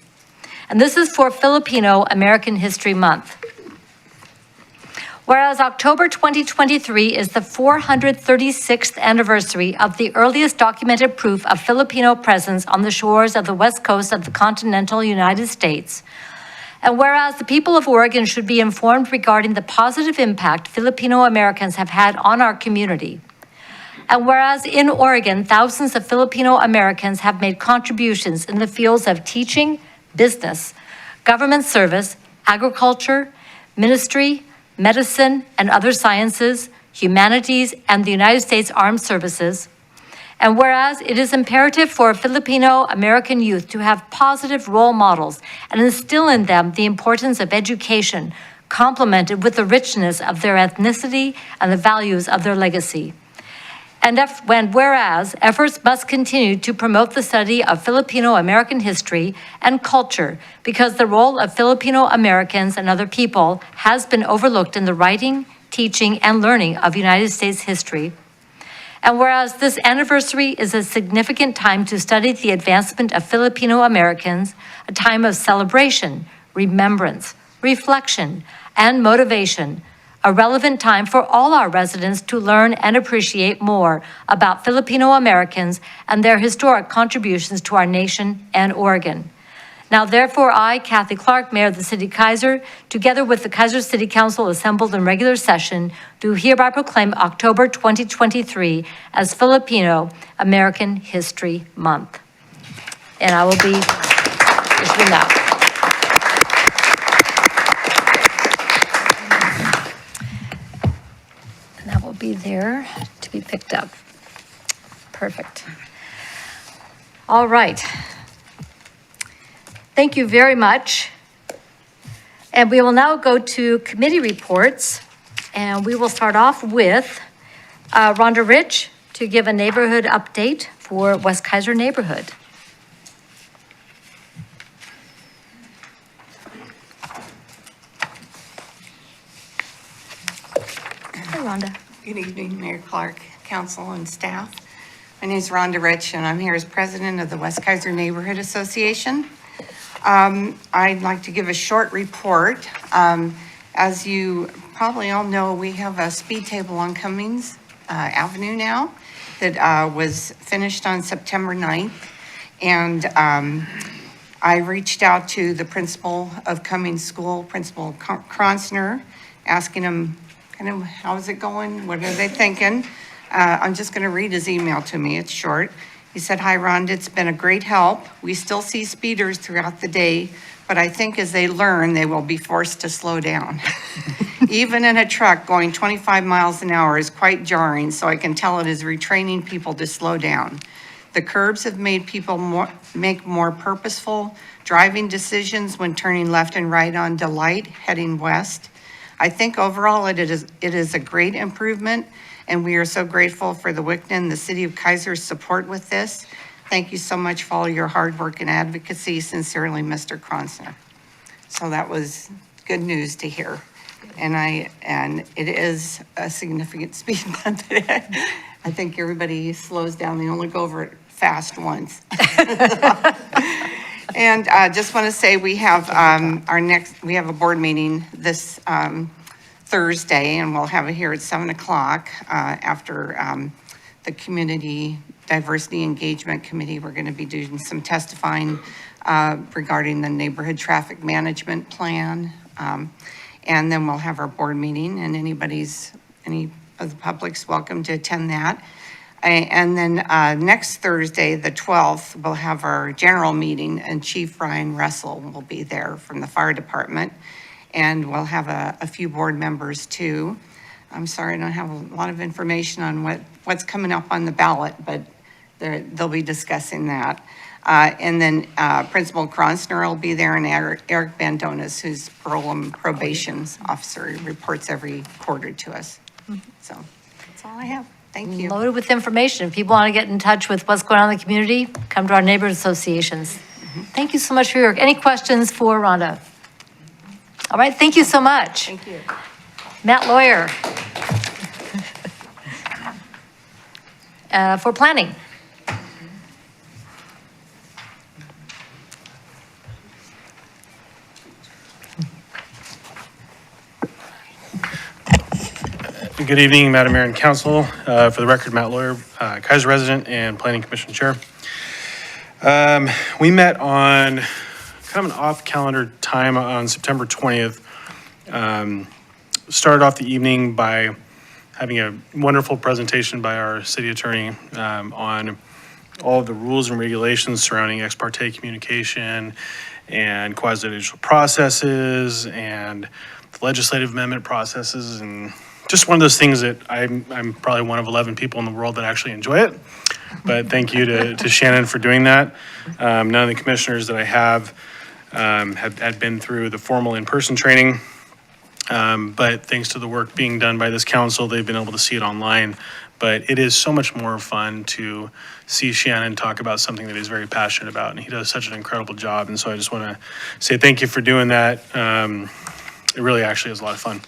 And this is for Filipino American History Month. Whereas October 2023 is the 436th anniversary of the earliest documented proof of Filipino presence on the shores of the west coast of the continental United States, and whereas the people of Oregon should be informed regarding the positive impact Filipino Americans have had on our community, and whereas in Oregon, thousands of Filipino Americans have made contributions in the fields of teaching, business, government service, agriculture, ministry, medicine and other sciences, humanities, and the United States Armed Services. And whereas it is imperative for Filipino American youth to have positive role models and instill in them the importance of education, complemented with the richness of their ethnicity and the values of their legacy. And whereas efforts must continue to promote the study of Filipino American history and culture because the role of Filipino Americans and other people has been overlooked in the writing, teaching, and learning of United States history. And whereas this anniversary is a significant time to study the advancement of Filipino Americans, a time of celebration, remembrance, reflection, and motivation, a relevant time for all our residents to learn and appreciate more about Filipino Americans and their historic contributions to our nation and Oregon. Now, therefore, I, Kathy Clark, Mayor of the City of Keizer, together with the Keizer City Council assembled in regular session, do hereby proclaim October 2023 as Filipino American History Month. And I will be issuing that. Be there to be picked up. Perfect. All right. Thank you very much. And we will now go to committee reports. And we will start off with Rhonda Rich to give a neighborhood update for West Keizer neighborhood. Hi, Rhonda. Good evening, Mayor Clark, council, and staff. My name is Rhonda Rich, and I'm here as president of the West Keizer Neighborhood Association. I'd like to give a short report. As you probably all know, we have a speed table on Cummings Avenue now, that was finished on September 9th. And I reached out to the principal of Cummings School, Principal Kronsner, asking him kind of, how's it going? What are they thinking? I'm just going to read his email to me. It's short. He said, "Hi, Rhonda, it's been a great help. We still see speeders throughout the day, but I think as they learn, they will be forced to slow down. Even in a truck, going 25 miles an hour is quite jarring, so I can tell it is retraining people to slow down. The curbs have made people make more purposeful driving decisions when turning left and right on Delight, heading west. I think overall it is a great improvement, and we are so grateful for the Wickton, the City of Keizer's support with this. Thank you so much for all your hard work and advocacy. Sincerely, Mr. Kronsner." So that was good news to hear. And it is a significant speed bump. I think everybody slows down. They only go over it fast once. And just want to say we have we have a board meeting this Thursday, and we'll have it here at 7 o'clock after the Community Diversity Engagement Committee. We're going to be doing some testifying regarding the neighborhood traffic management plan. And then we'll have our board meeting, and any of the public's welcome to attend that. And then next Thursday, the 12th, we'll have our general meeting, and Chief Brian Russell will be there from the fire department. And we'll have a few board members too. I'm sorry, I don't have a lot of information on what's coming up on the ballot, but they'll be discussing that. And then Principal Kronsner will be there, and Eric Bandonas, who's Berlin probation officer. He reports every quarter to us. So that's all I have. Thank you. Loaded with information. If people want to get in touch with what's going on in the community, come to our neighborhood associations. Thank you so much for your work. Any questions for Rhonda? All right, thank you so much. Thank you. Matt Lawyer. For planning. Good evening, Madam Mayor and Council. For the record, Matt Lawyer, Keizer resident and Planning Commission Chair. We met on kind of an off-calendar time on September 20th. Started off the evening by having a wonderful presentation by our city attorney on all of the rules and regulations surrounding ex parte communication and quasi-judicial processes and the legislative amendment processes, and just one of those things that I'm probably one of 11 people in the world that actually enjoy it. But thank you to Shannon for doing that. None of the commissioners that I have had been through the formal in-person training. But thanks to the work being done by this council, they've been able to see it online. But it is so much more fun to see Shannon talk about something that he's very passionate about, and he does such an incredible job. And so I just want to say thank you for doing that. It really actually is a lot of fun.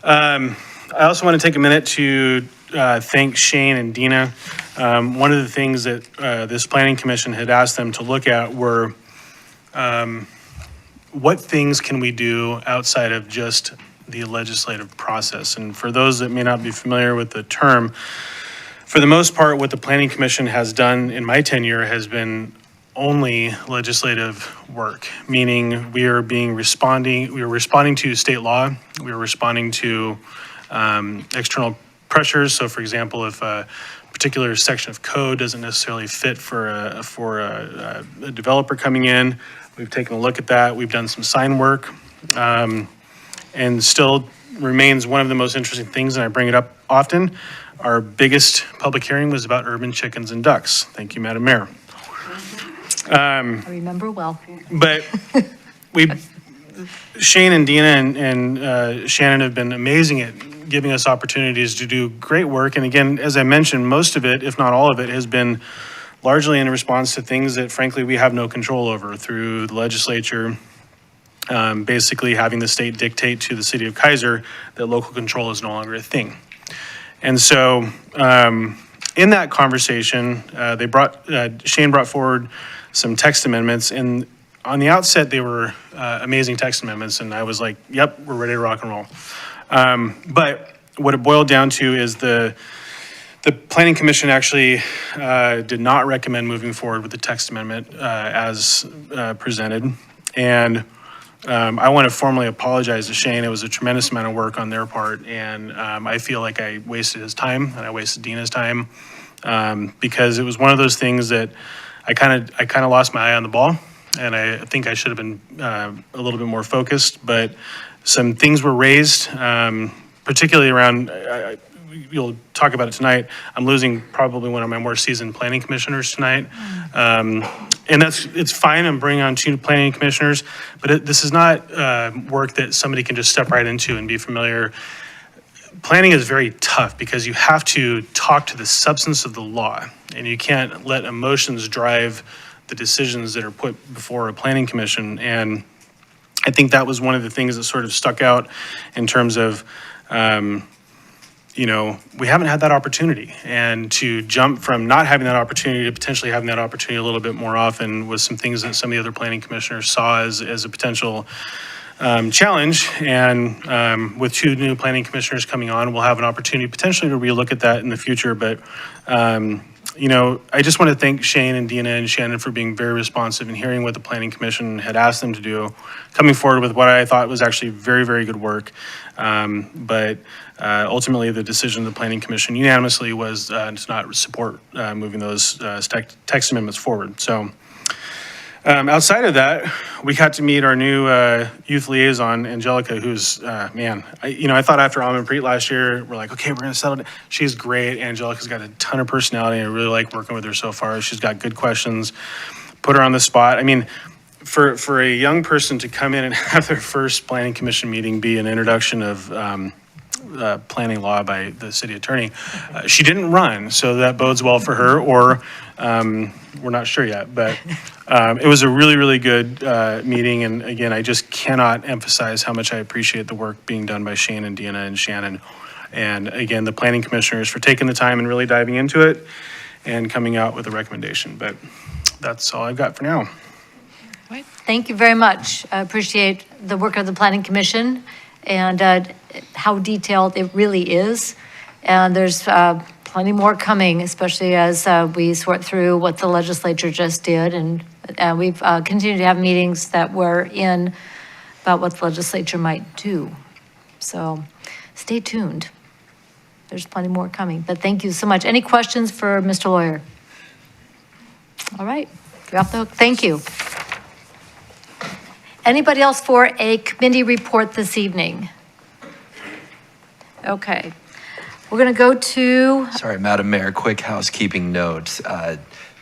I also want to take a minute to thank Shane and Dina. One of the things that this planning commission had asked them to look at were what things can we do outside of just the legislative process? And for those that may not be familiar with the term, for the most part, what the planning commission has done in my tenure has been only legislative work, meaning we are responding to state law, we are responding to external pressures. So for example, if a particular section of code doesn't necessarily fit for a developer coming in, we've taken a look at that. We've done some sign work, and still remains one of the most interesting things, and I bring it up often. Our biggest public hearing was about urban chickens and ducks. Thank you, Madam Mayor. I remember well. But Shane and Dina and Shannon have been amazing at giving us opportunities to do great work. And again, as I mentioned, most of it, if not all of it, has been largely in response to things that frankly we have no control over through the legislature, basically having the state dictate to the city of Keizer that local control is no longer a thing. And so in that conversation, Shane brought forward some text amendments, and on the outset, they were amazing text amendments, and I was like, yep, we're ready to rock and roll. But what it boiled down to is the The Planning Commission actually did not recommend moving forward with the text amendment as presented. And I want to formally apologize to Shane. It was a tremendous amount of work on their part, and I feel like I wasted his time and I wasted Dina's time because it was one of those things that I kind of lost my eye on the ball, and I think I should have been a little bit more focused. But some things were raised, particularly around. You'll talk about it tonight. I'm losing probably one of my more seasoned planning commissioners tonight. And it's fine. I'm bringing on 2 planning commissioners, but this is not work that somebody can just step right into and be familiar. Planning is very tough because you have to talk to the substance of the law, and you can't let emotions drive the decisions that are put before a planning commission. And I think that was one of the things that sort of stuck out in terms of, we haven't had that opportunity, and to jump from not having that opportunity to potentially having that opportunity a little bit more often was some things that some of the other planning commissioners saw as a potential challenge. And with 2 new planning commissioners coming on, we'll have an opportunity potentially to relook at that in the future. But I just want to thank Shane and Dina and Shannon for being very responsive and hearing what the Planning Commission had asked them to do, coming forward with what I thought was actually very, very good work. But ultimately, the decision of the Planning Commission unanimously was to not support moving those text amendments forward. So outside of that, we got to meet our new youth liaison, Angelica, who's, I thought after Almond Preet last year, we're like, okay, we're going to settle it. She's great. Angelica's got a ton of personality. I really like working with her so far. She's got good questions. Put her on the spot. I mean, for a young person to come in and have their first planning commission meeting be an introduction of planning law by the city attorney, she didn't run, so that bodes well for her, or we're not sure yet. But it was a really, really good meeting, and again, I just cannot emphasize how much I appreciate the work being done by Shane and Dina and Shannon, and again, the planning commissioners for taking the time and really diving into it and coming out with a recommendation. But that's all I've got for now. Thank you very much. I appreciate the work of the Planning Commission and how detailed it really is. And there's plenty more coming, especially as we sort through what the legislature just did. And we've continued to have meetings that we're in about what the legislature might do. So stay tuned. There's plenty more coming. But thank you so much. Any questions for Mr. Lawyer? All right. You're off the hook. Thank you. Anybody else for a committee report this evening? Okay. We're going to go to... Sorry, Madam Mayor, quick housekeeping note.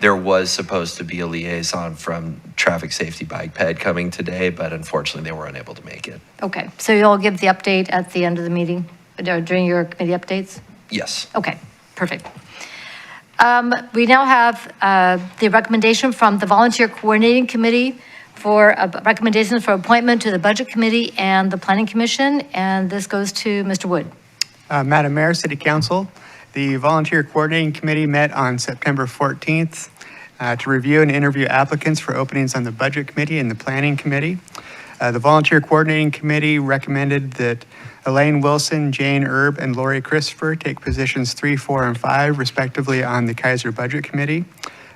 There was supposed to be a liaison from Traffic Safety Bike Ped coming today, but unfortunately they were unable to make it. Okay, so you'll give the update at the end of the meeting, during your committee updates? Yes. Okay, perfect. We now have the recommendation from the Volunteer Coordinating Committee for recommendations for appointment to the Budget Committee and the Planning Commission, and this goes to Mr. Wood. Madam Mayor, City Council, the Volunteer Coordinating Committee met on September 14th to review and interview applicants for openings on the Budget Committee and the Planning Committee. The Volunteer Coordinating Committee recommended that Elaine Wilson, Jane Erb, and Lori Christopher take positions 3, 4, and 5, respectively, on the Keizer Budget Committee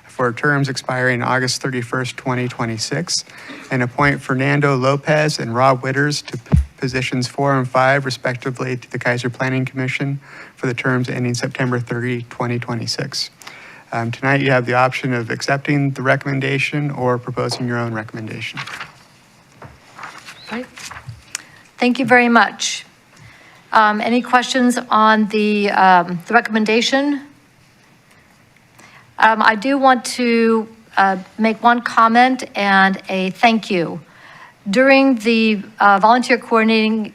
for terms expiring August 31st, 2026, and appoint Fernando Lopez and Rob Witters to positions 4 and 5, respectively, to the Keizer Planning Commission for the terms ending September 30, 2026. Tonight, you have the option of accepting the recommendation or proposing your own recommendation. Right. Thank you very much. Any questions on the recommendation? I do want to make one comment and a thank you. During the Volunteer Coordinating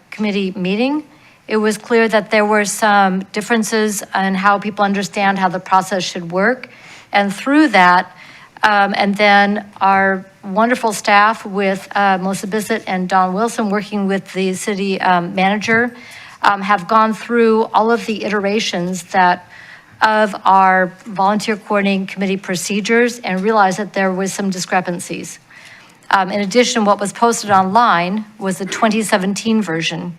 Committee meeting, it was clear that there were some differences in how people understand how the process should work. And through that, and then our wonderful staff with Melissa Bissett and Don Wilson working with the city manager have gone through all of the iterations of our Volunteer Coordinating Committee procedures and realized that there was some discrepancies. In addition, what was posted online was the 2017 version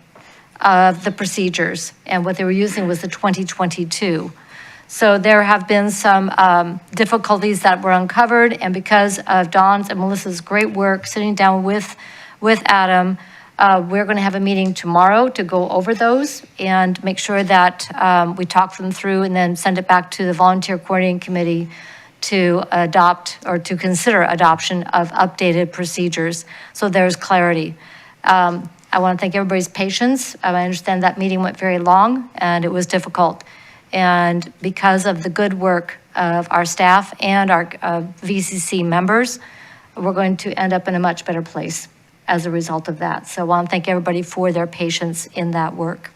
of the procedures, and what they were using was the 2022. So there have been some difficulties that were uncovered, and because of Dawn's and Melissa's great work, sitting down with Adam, we're going to have a meeting tomorrow to go over those and make sure that we talk them through and then send it back to the Volunteer Coordinating Committee to adopt or to consider adoption of updated procedures, so there's clarity. I want to thank everybody's patience. I understand that meeting went very long and it was difficult. And because of the good work of our staff and our VCC members, we're going to end up in a much better place as a result of that. So I want to thank everybody for their patience in that work.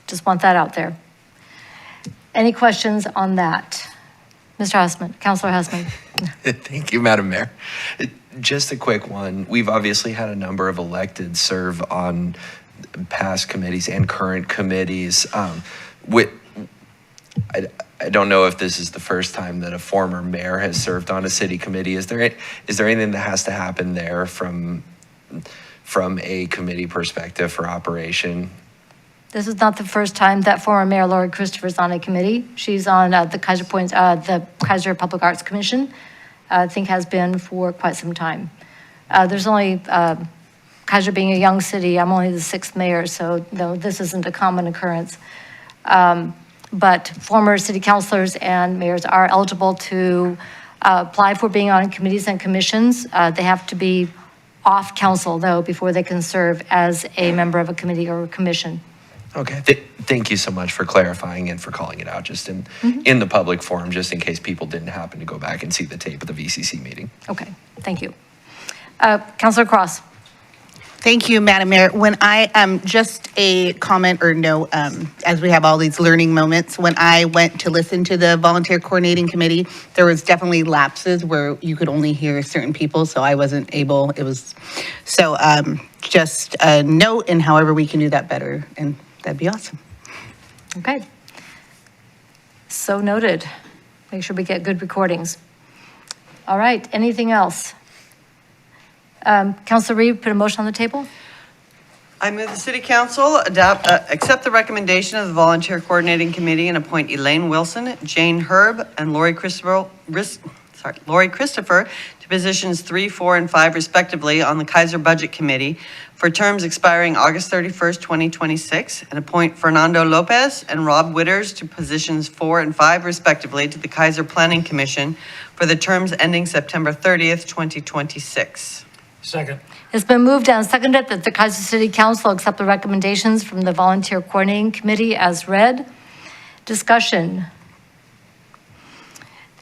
Just want that out there. Any questions on that? Mr. Hussman, Councilor Hussman. Thank you, Madam Mayor. Just a quick one. We've obviously had a number of electeds serve on past committees and current committees. I don't know if this is the first time that a former mayor has served on a city committee. Is there anything that has to happen there from a committee perspective for operation? This is not the first time that former Mayor Lori Christopher is on a committee. She's on the Keizer Public Arts Commission, I think has been for quite some time. There's only, Keizer being a young city, I'm only the 6th mayor, so no, this isn't a common occurrence. But former city councilors and mayors are eligible to apply for being on committees and commissions. They have to be off council, though, before they can serve as a member of a committee or a commission. Okay. Thank you so much for clarifying and for calling it out just in the public forum, just in case people didn't happen to go back and see the tape of the VCC meeting. Okay, thank you. Councilor Cross. Thank you, Madam Mayor. When I, just a comment or no, as we have all these learning moments, when I went to listen to the Volunteer Coordinating Committee, there was definitely lapses where you could only hear certain people, so I wasn't able, so just a note, and however we can do that better, and that'd be awesome. Okay. So noted. Make sure we get good recordings. All right, anything else? Councilor Reed, put a motion on the table. I move the City Council accept the recommendation of the Volunteer Coordinating Committee and appoint Elaine Wilson, Jane Herb, and Lori Christopher to positions 3, 4, and 5 respectively on the Keizer Budget Committee for terms expiring August 31st, 2026, and appoint Fernando Lopez and Rob Witters to positions 4 and 5 respectively to the Keizer Planning Commission for the terms ending September 30th, 2026. Second. It's been moved and seconded that the Keizer City Council accept the recommendations from the Volunteer Coordinating Committee as read. Discussion.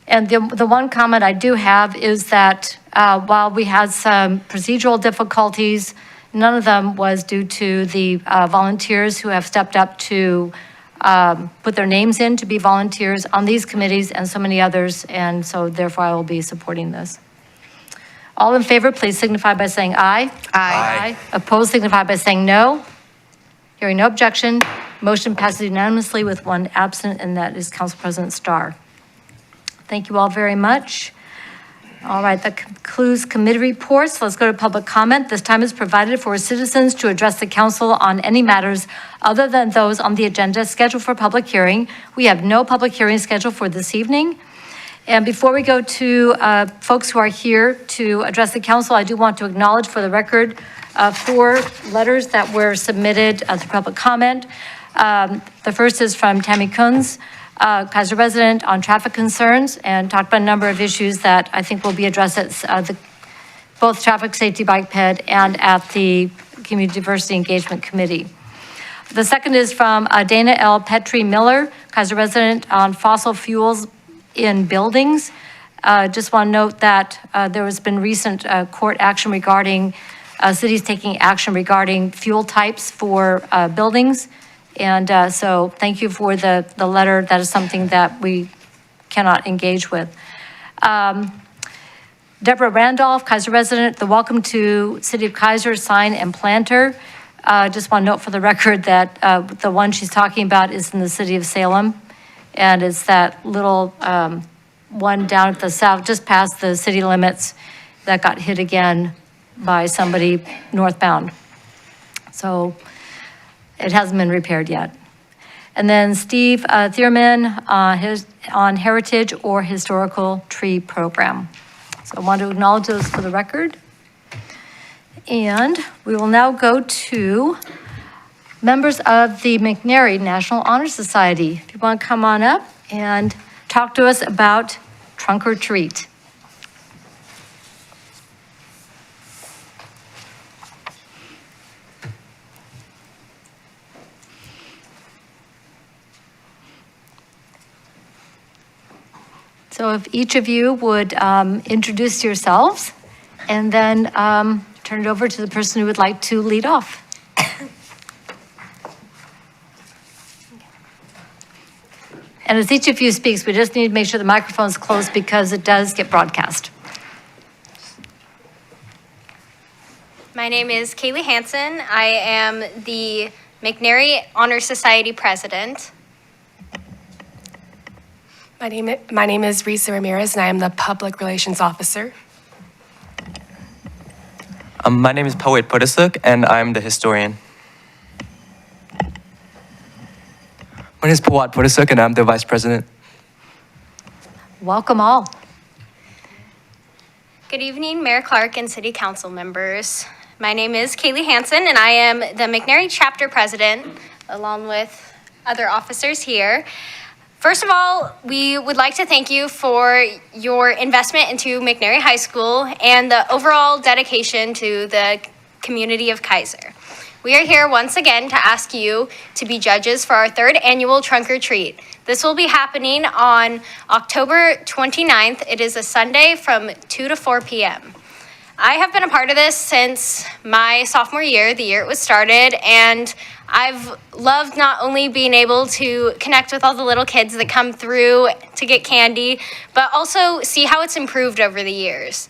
And the one comment I do have is that while we had some procedural difficulties, none of them was due to the volunteers who have stepped up to put their names in to be volunteers on these committees and so many others, and so therefore I will be supporting this. All in favor, please signify by saying aye. Aye. Opposed, signify by saying no. Hearing no objection, motion passes unanimously with one absent, and that is Council President Starr. Thank you all very much. All right, that concludes committee reports. Let's go to public comment. This time is provided for citizens to address the council on any matters other than those on the agenda scheduled for public hearing. We have no public hearing scheduled for this evening. And before we go to folks who are here to address the council, I do want to acknowledge for the record 4 letters that were submitted through public comment. The first is from Tammy Kunz, Keizer resident, on traffic concerns, and talked about a number of issues that I think will be addressed at both Traffic Safety Bike Ped and at the Community Diversity Engagement Committee. The second is from Dana L. Petrie Miller, Keizer resident, on fossil fuels in buildings. Just want to note that there has been recent court action regarding cities taking action regarding fuel types for buildings. And so thank you for the letter. That is something that we cannot engage with. Deborah Randolph, Keizer resident, the Welcome to City of Keizer sign and planter. Just want to note for the record that the one she's talking about is in the city of Salem. And it's that little one down at the south, just past the city limits, that got hit again by somebody northbound. So it hasn't been repaired yet. And then Steve Thierman on Heritage or Historical Tree Program. So I want to acknowledge those for the record. And we will now go to members of the McNary National Honor Society. If you want to come on up and talk to us about Trunk or Treat. So if each of you would introduce yourselves and then turn it over to the person who would like to lead off. And as each of you speaks, we just need to make sure the microphone's closed because it does get broadcast. My name is Kaylee Hansen. I am the McNary Honor Society president. My name is Risa Ramirez, and I am the public relations officer. My name is Poet Podesuk, and I'm the historian. My name is Pawat Podesuk, and I'm the vice president. Welcome all. Good evening, Mayor Clark and City Council members. My name is Kaylee Hansen, and I am the McNary chapter president, along with other officers here. First of all, we would like to thank you for your investment into McNary High School and the overall dedication to the community of Keizer. We are here once again to ask you to be judges for our third annual Trunk or Treat. This will be happening on October 29th. It is a Sunday from 2 to 4 p.m. I have been a part of this since my sophomore year, the year it was started, and I've loved not only being able to connect with all the little kids that come through to get candy, but also see how it's improved over the years.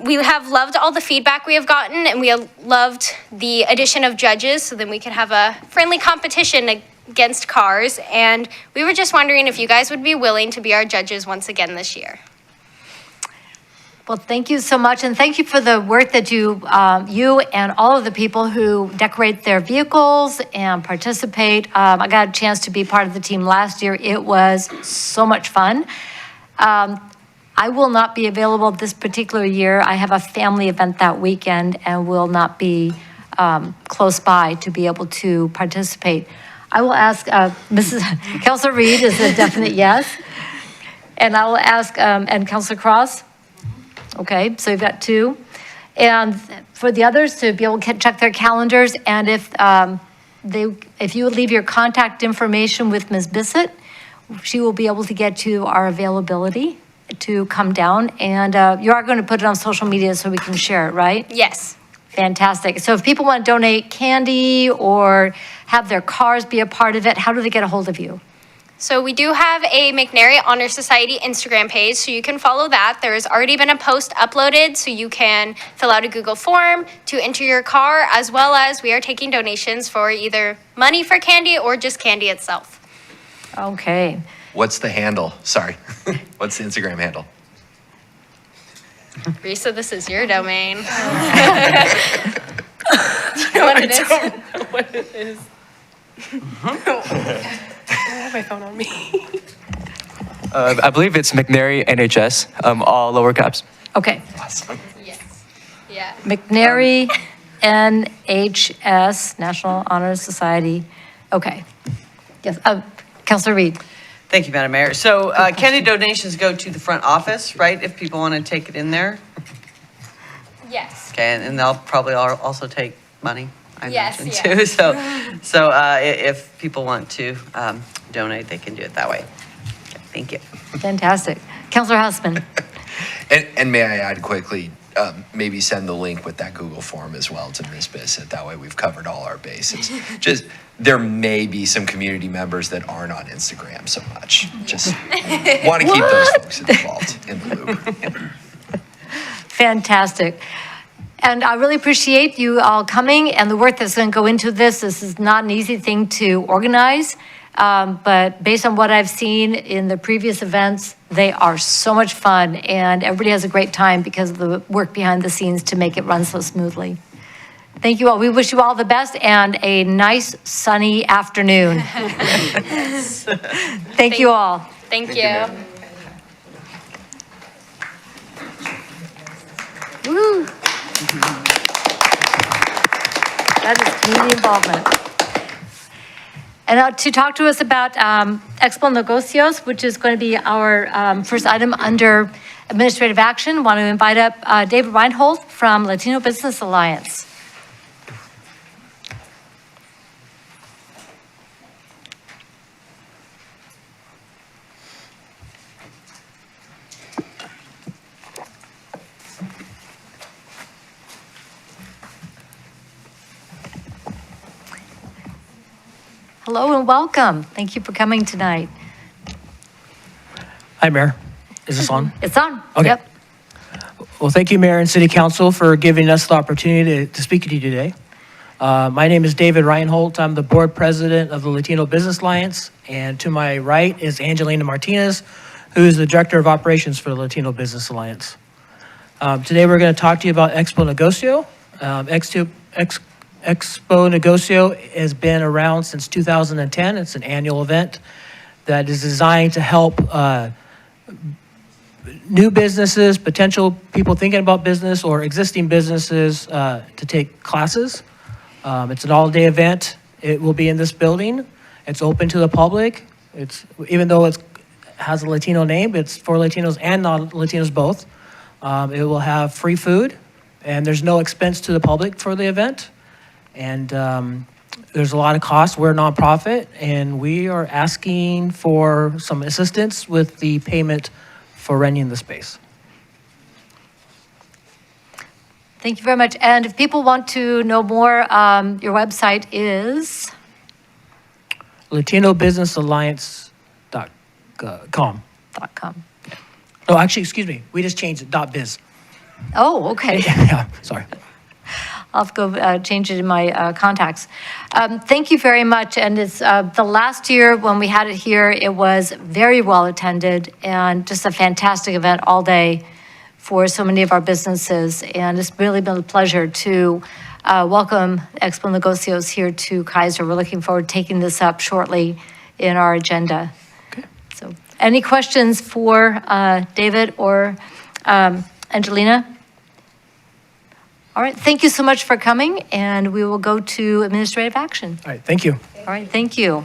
We have loved all the feedback we have gotten, and we have loved the addition of judges so then we could have a friendly competition against cars. And we were just wondering if you guys would be willing to be our judges once again this year. Well, thank you so much, and thank you for the work that you and all of the people who decorate their vehicles and participate. I got a chance to be part of the team last year. It was so much fun. I will not be available this particular year. I have a family event that weekend and will not be close by to be able to participate. I will ask Mrs. Councilor Reed is a definite yes. And I will ask, and Councilor Cross? Okay, so you've got two. And for the others to be able to check their calendars, and if you would leave your contact information with Ms. Bissett, she will be able to get to our availability to come down. And you are going to put it on social media so we can share it, right? Yes. Fantastic. So if people want to donate candy or have their cars be a part of it, how do they get a hold of you? So we do have a McNary Honor Society Instagram page, so you can follow that. There has already been a post uploaded, so you can fill out a Google form to enter your car, as well as we are taking donations for either money for candy or just candy itself. Okay. What's the handle? Sorry. What's the Instagram handle? Risa, this is your domain. Do you know what it is? I don't know what it is. I don't have my phone on me. I believe it's McNary NHS, all lower caps. Okay. Awesome. Yes. Yeah. McNary NHS, National Honor Society. Okay. Yes, Councilor Reed. Thank you, Madam Mayor. So candy donations go to the front office, right, if people want to take it in there? Yes. Okay, and they'll probably also take money, I Yes, imagine, yes. too. So if people want to donate, they can do it that way. Okay, thank you. Fantastic. Councilor Houseman. And may I add quickly, maybe send the link with that Google form as well to Ms. Bissett. That way we've covered all our bases. Just, there may be some community members that aren't on Instagram so much. Just want to keep those folks involved in the loop. Fantastic. And I really appreciate you all coming and the work that's going to go into this. This is not an easy thing to organize, but based on what I've seen in the previous events, they are so much fun and everybody has a great time because of the work behind the scenes to make it run so smoothly. Thank you all. We wish you all the best and a nice sunny afternoon. Thank you all. Thank you. Woo. That is community involvement. And to talk to us about Expo Negocios, which is going to be our first item under administrative action, want to invite up David Reinhold from Latino Business Alliance. Hello and welcome. Thank you for coming tonight. Hi, Mayor. Is this on? It's on. Okay. Yep. Well, thank you, Mayor and City Council, for giving us the opportunity to speak to you today. My name is David Reinhold. I'm the board president of the Latino Business Alliance. And to my right is Angelina Martinez, who is the director of operations for the Latino Business Alliance. Today, we're going to talk to you about Expo Negocio. Expo Negocio has been around since 2010. It's an annual event that is designed to help new businesses, potential people thinking about business, or existing businesses to take classes. It's an all-day event. It will be in this building. It's open to the public. Even though it has a Latino name, it's for Latinos and non-Latinos both. It will have free food, and there's no expense to the public for the event. And there's a lot of costs. We're a nonprofit, and we are asking for some assistance with the payment for renting the space. Thank you very much. And if people want to know more, your website is? LatinoBusinessAlliance.com. .com. Oh, actually, excuse me. We just changed it, .biz. Oh, okay. Yeah, sorry. I'll have to go change it in my contacts. Thank you very much. And it's the last year when we had it here, it was very well attended and just a fantastic event all day for so many of our businesses. And it's really been a pleasure to welcome Expo Negocios here to Keizer. We're looking forward to taking this up shortly in our agenda. Okay. So any questions for David or Angelina? All right, thank you so much for coming, and we will go to administrative action. All right, thank you. All right, thank you.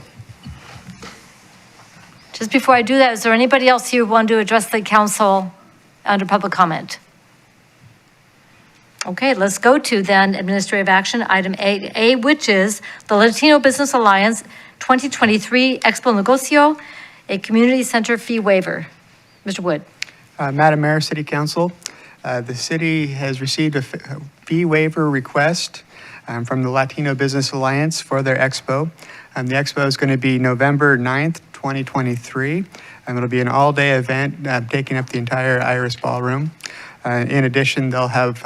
Just before I do that, is there anybody else here who want to address the council under public comment? Okay, let's go to then administrative action, item 8A, which is the Latino Business Alliance 2023 Expo Negocio, a community center fee waiver. Mr. Wood. Madam Mayor, City Council, the city has received a fee waiver request from the Latino Business Alliance for their expo. The expo is going to be November 9th, 2023. It'll be an all-day event taking up the entire Iris Ballroom. In addition, they'll have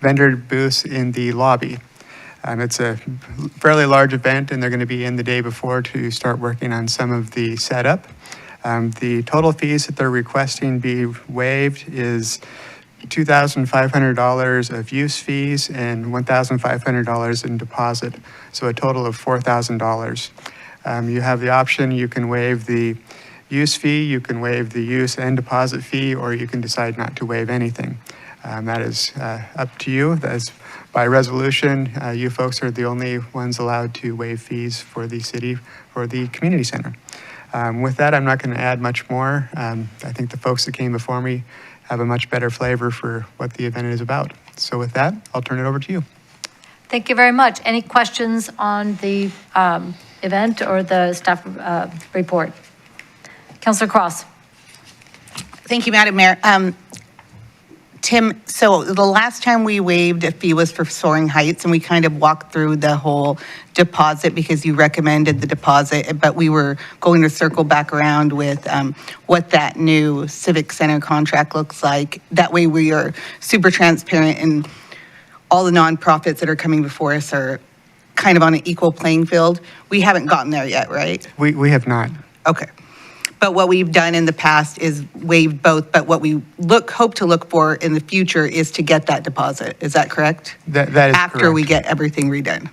vendor booths in the lobby. It's a fairly large event, and they're going to be in the day before to start working on some of the setup. The total fees that they're requesting be waived is $2,500 of use fees and $1,500 in deposit, so a total of $4,000. You have the option, you can waive the use fee, you can waive the use and deposit fee, or you can decide not to waive anything. That is up to you. That's by resolution. You folks are the only ones allowed to waive fees for the city, for the community center. With that, I'm not going to add much more. I think the folks that came before me have a much better flavor for what the event is about. So with that, I'll turn it over to you. Thank you very much. Any questions on the event or the staff report? Councilor Cross. Thank you, Madam Mayor. Tim, so the last time we waived a fee was for Soaring Heights, and we kind of walked through the whole deposit because you recommended the deposit, but we were going to circle back around with what that new Civic Center contract looks like. That way we are super transparent, and all the nonprofits that are coming before us are kind of on an equal playing field. We haven't gotten there yet, right? We have not. Okay. But what we've done in the past is waived both, but what we hope to look for in the future is to get that deposit. Is that correct? That is After we correct. get everything redone.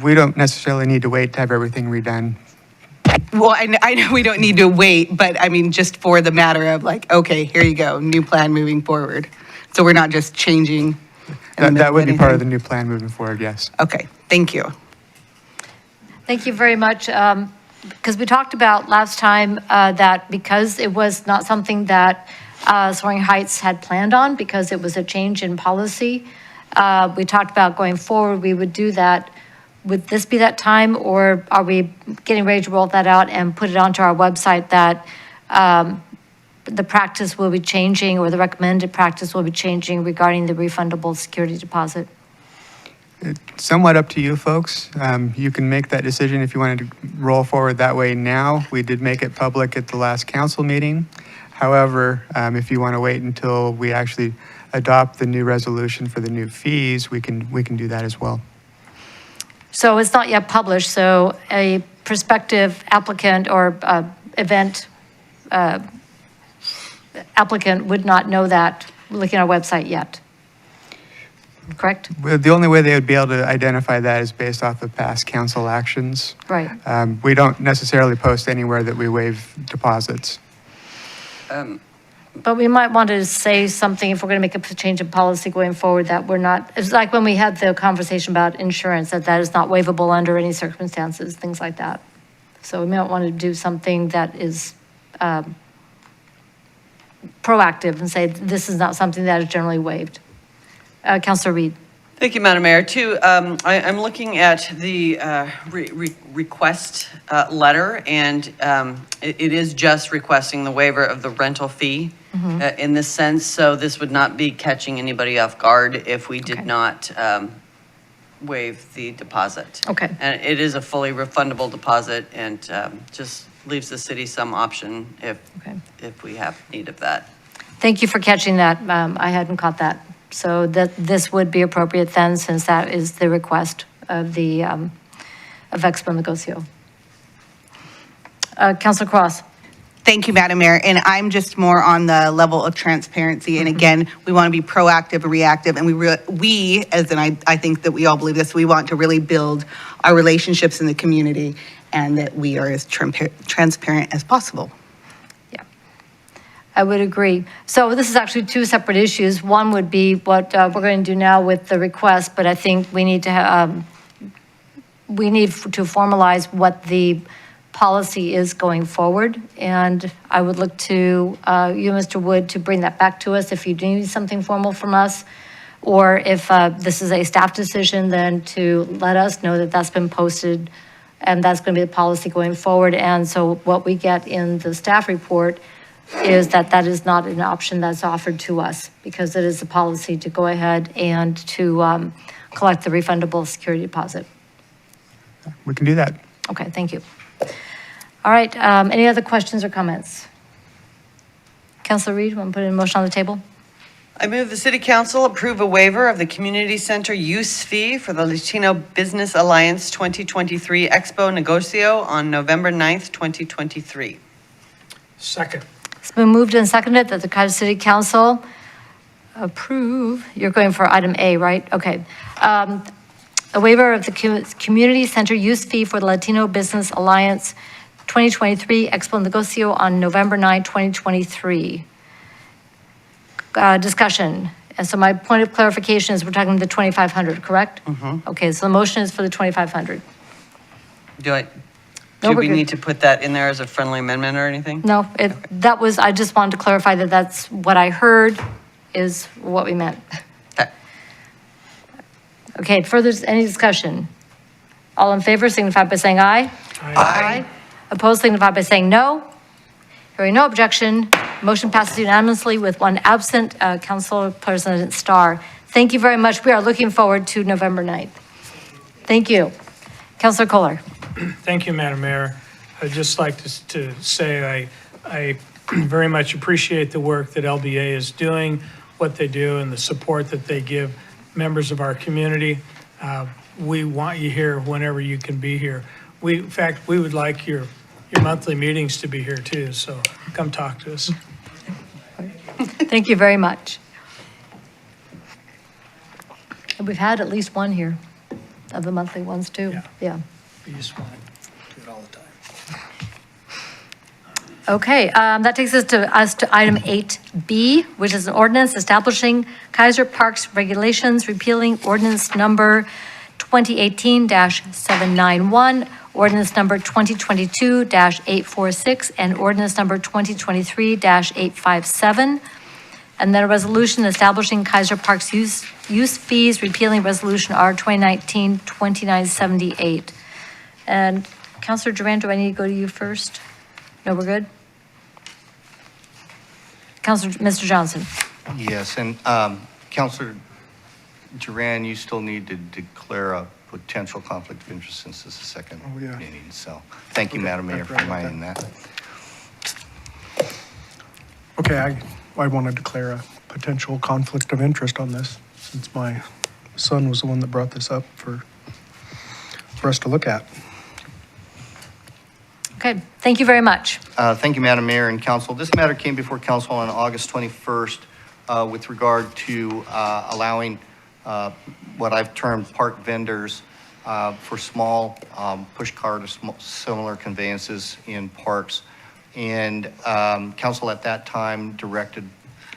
We don't necessarily need to wait to have everything redone. Well, I know we don't need to wait, but I mean, just for the matter of like, okay, here you go, new plan moving forward. So we're not just changing. That would be part of the new plan moving forward, yes. Okay, thank you. Thank you very much. Because we talked about last time that because it was not something that Soaring Heights had planned on, because it was a change in policy, we talked about going forward, we would do that. Would this be that time, or are we getting ready to roll that out and put it onto our website that the practice will be changing, or the recommended practice will be changing regarding the refundable security deposit? Somewhat up to you folks. You can make that decision if you wanted to roll forward that way now. We did make it public at the last council meeting. However, if you want to wait until we actually adopt the new resolution for the new fees, we can do that as well. So it's not yet published, so a prospective applicant or event applicant would not know that looking at our website yet, correct? Well, the only way they would be able to identify that is based off of past council actions. Right. We don't necessarily post anywhere that we waive deposits. But we might want to say something if we're going to make a change in policy going forward that we're not, it's like when we had the conversation about insurance, that is not waivable under any circumstances, things like that. So we might want to do something that is proactive and say this is not something that is generally waived. Councilor Reed. Thank you, Madam Mayor. I'm looking at the request letter, and it is just requesting the waiver of the rental fee in this sense. So this would not be catching anybody off guard if we did not waive the deposit. Okay. And it is a fully refundable deposit, and just leaves the city some option if we have need of that. Thank you for catching that. I hadn't caught that. So that this would be appropriate then, since that is the request of the, of Expo Negocio. Councilor Cross. Thank you, Madam Mayor. And I'm just more on the level of transparency. And again, we want to be proactive and reactive. And we, as in I think that we all believe this, we want to really build our relationships in the community, and that we are as transparent as possible. I would agree. So this is actually two separate issues. One would be what we're going to do now with the request, but I think we need to formalize what the policy is going forward. And I would look to you, Mr. Wood, to bring that back to us if you need something formal from us, or if this is a staff decision, then to let us know that that's been posted and that's going to be the policy going forward. And so what we get in the staff report is that that is not an option that's offered to us, because it is a policy to go ahead and to collect the refundable security deposit. We can do that. Okay, thank you. All right, any other questions or comments? Councilor Reed, want to put a motion on the table? I move the City Council approve a waiver of the Community Center use fee for the Latino Business Alliance 2023 Expo Negocio on November 9th, 2023. Second. It's been moved and seconded that the Keizer City Council approve, you're going for item A, right? Okay. A waiver of the Community Center use fee for the Latino Business Alliance 2023 Expo Negocio on November 9, 2023. Discussion. And so my point of clarification is we're talking the 2,500, correct? Okay, so the motion is for the 2,500. Do we need to put that in there as a friendly amendment or anything? No, that was, I just wanted to clarify that that's what I heard is what we meant. Okay, further, any discussion? All in favor signify by saying aye. Aye. Opposed signify by saying no. Hearing no objection, motion passes unanimously with one absent, Council President Starr. Thank you very much. We are looking forward to November 9th. Thank you. Councilor Kohler. Thank you, Madam Mayor. I'd just like to say I very much appreciate the work that LBA is doing, what they do, and the support that they give members of our community. We want you here whenever you can be here. In fact, we would like your your monthly meetings to be here too, so come talk to us. Thank you very much. And we've had at least one here of the monthly ones too. Yeah. We just want to do it all the time. Okay, that takes us to item 8B, which is an ordinance establishing Keizer Parks regulations, repealing ordinance number 2018-791, ordinance number 2022-846, and ordinance number 2023-857. And then a resolution establishing Keizer Parks use fees, repealing resolution R 2019-2978. And Councilor Duran, do I need to go to you first? No, we're good? Mr. Johnson. Yes, and Councilor Duran, you still need to declare a potential conflict of interest since this is the second meeting. So thank you, Madam Mayor, for reminding that. Okay, I want to declare a potential conflict of interest on this, since my son was the one that brought this up for us to look at. Okay, thank you very much. Thank you, Madam Mayor and Council. This matter came before Council on August 21st with regard to allowing what I've termed park vendors for small push cart or similar conveyances in parks. And Council at that time directed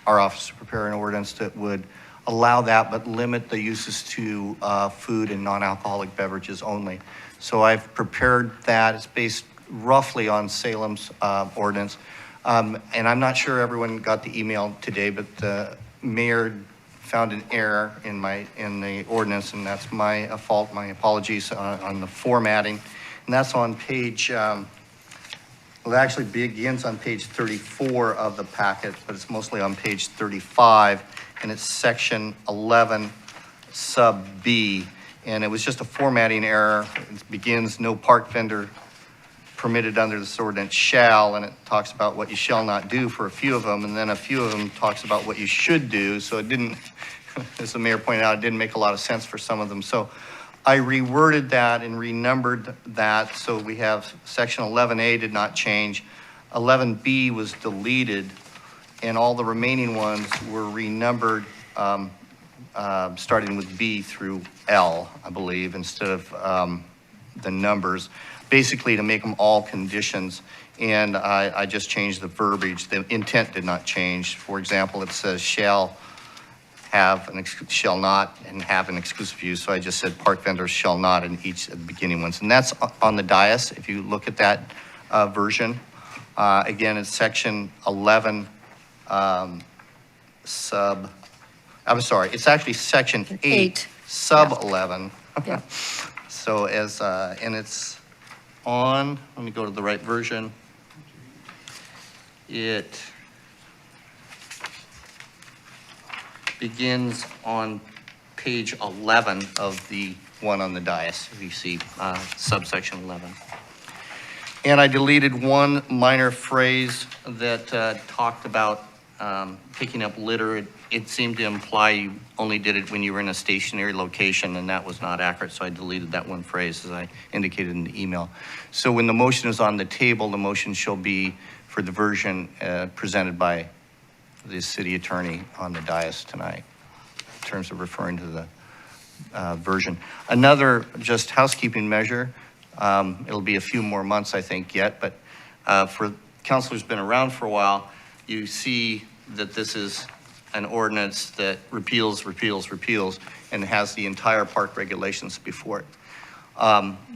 our office to prepare an ordinance that would allow that but limit the uses to food and non-alcoholic beverages only. So I've prepared that. It's based roughly on Salem's ordinance. And I'm not sure everyone got the email today, but the mayor found an error in the ordinance, and that's my fault. My apologies on the formatting. And that's on page, well, it actually begins on page 34 of the packet, but it's mostly on page 35, and it's section 11, sub B. And it was just a formatting error. It begins, no park vendor permitted under this ordinance shall, and it talks about what you shall not do for a few of them, and then a few of them talks about what you should do. So it didn't, as the mayor pointed out, it didn't make a lot of sense for some of them. So I reworded that and renumbered that. So we have section 11A did not change. 11B was deleted, and all the remaining ones were renumbered, starting with B through L, I believe, instead of the numbers, basically to make them all conditions. And I just changed the verbiage. The intent did not change. For example, it says shall have shall not and have an exclusive use. So I just said park vendors shall not in each of the beginning ones. And that's on the dais. If you look at that version, again, it's section 11 sub, I'm sorry, it's actually section 8 sub 11. Yeah. So as, and it's on, let me go to the right version. It begins on page 11 of the one on the dais, if you see subsection 11. And I deleted one minor phrase that talked about picking up litter. It seemed to imply you only did it when you were in a stationary location, and that was not accurate, so I deleted that one phrase as I indicated in the email. So when the motion is on the table, the motion shall be for the version presented by the city attorney on the dais tonight, in terms of referring to the version. Another just housekeeping measure, it'll be a few more months, I think, yet, but for council who's been around for a while, you see that this is an ordinance that repeals, and has the entire park regulations before it.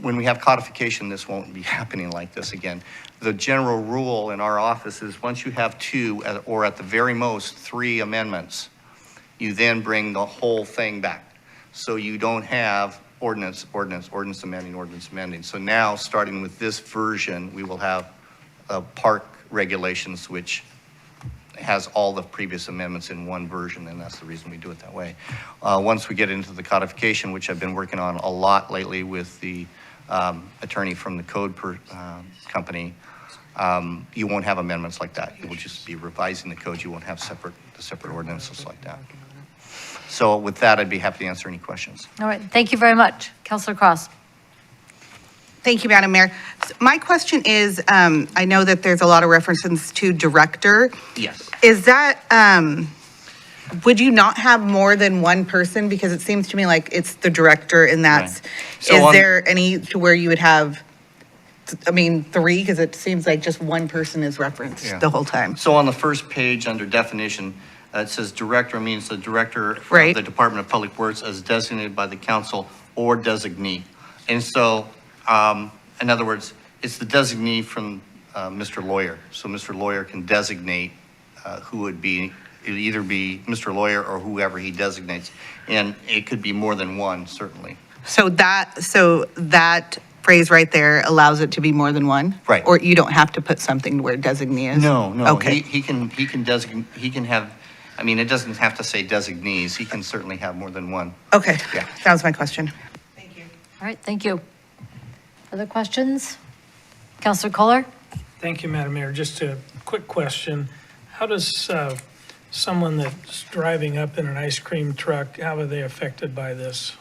When we have codification, this won't be happening like this again. The general rule in our office is once you have two, or at the very most, 3 amendments, you then bring the whole thing back. So you don't have ordinance amending. So now, starting with this version, we will have park regulations, which has all the previous amendments in one version, and that's the reason we do it that way. Once we get into the codification, which I've been working on a lot lately with the attorney from the code company, you won't have amendments like that. You will just be revising the code. You won't have separate ordinances like that. So with that, I'd be happy to answer any questions. All right, thank you very much. Councilor Cross. Thank you, Madam Mayor. My question is, I know that there's a lot of references to director. Yes. Is that, would you not have more than one person? Because it seems to me like it's the director and that's, Right. So is on- there any to where you would have, I mean, three? Because it seems like just one person is referenced Yeah. the whole time. So on the first page under definition, it says director means the director of Right. the Department of Public Works as designated by the council or designee. And so, in other words, it's the designee from Mr. Lawyer. So Mr. Lawyer can designate who would be, it'd either be Mr. Lawyer or whoever he designates. And it could be more than one, certainly. So that phrase right there allows it to be more than one? Right. Or you don't have to put something where designee is? No. Okay. He can designate, he can have, I mean, it doesn't have to say designees. He can certainly have more than one. Okay. Yeah. That was my question. All right, thank you. Other questions? Counselor Kohler? Thank you, Madam Mayor. Just a quick question. How does someone that's driving up in an ice cream truck, how are they affected by this?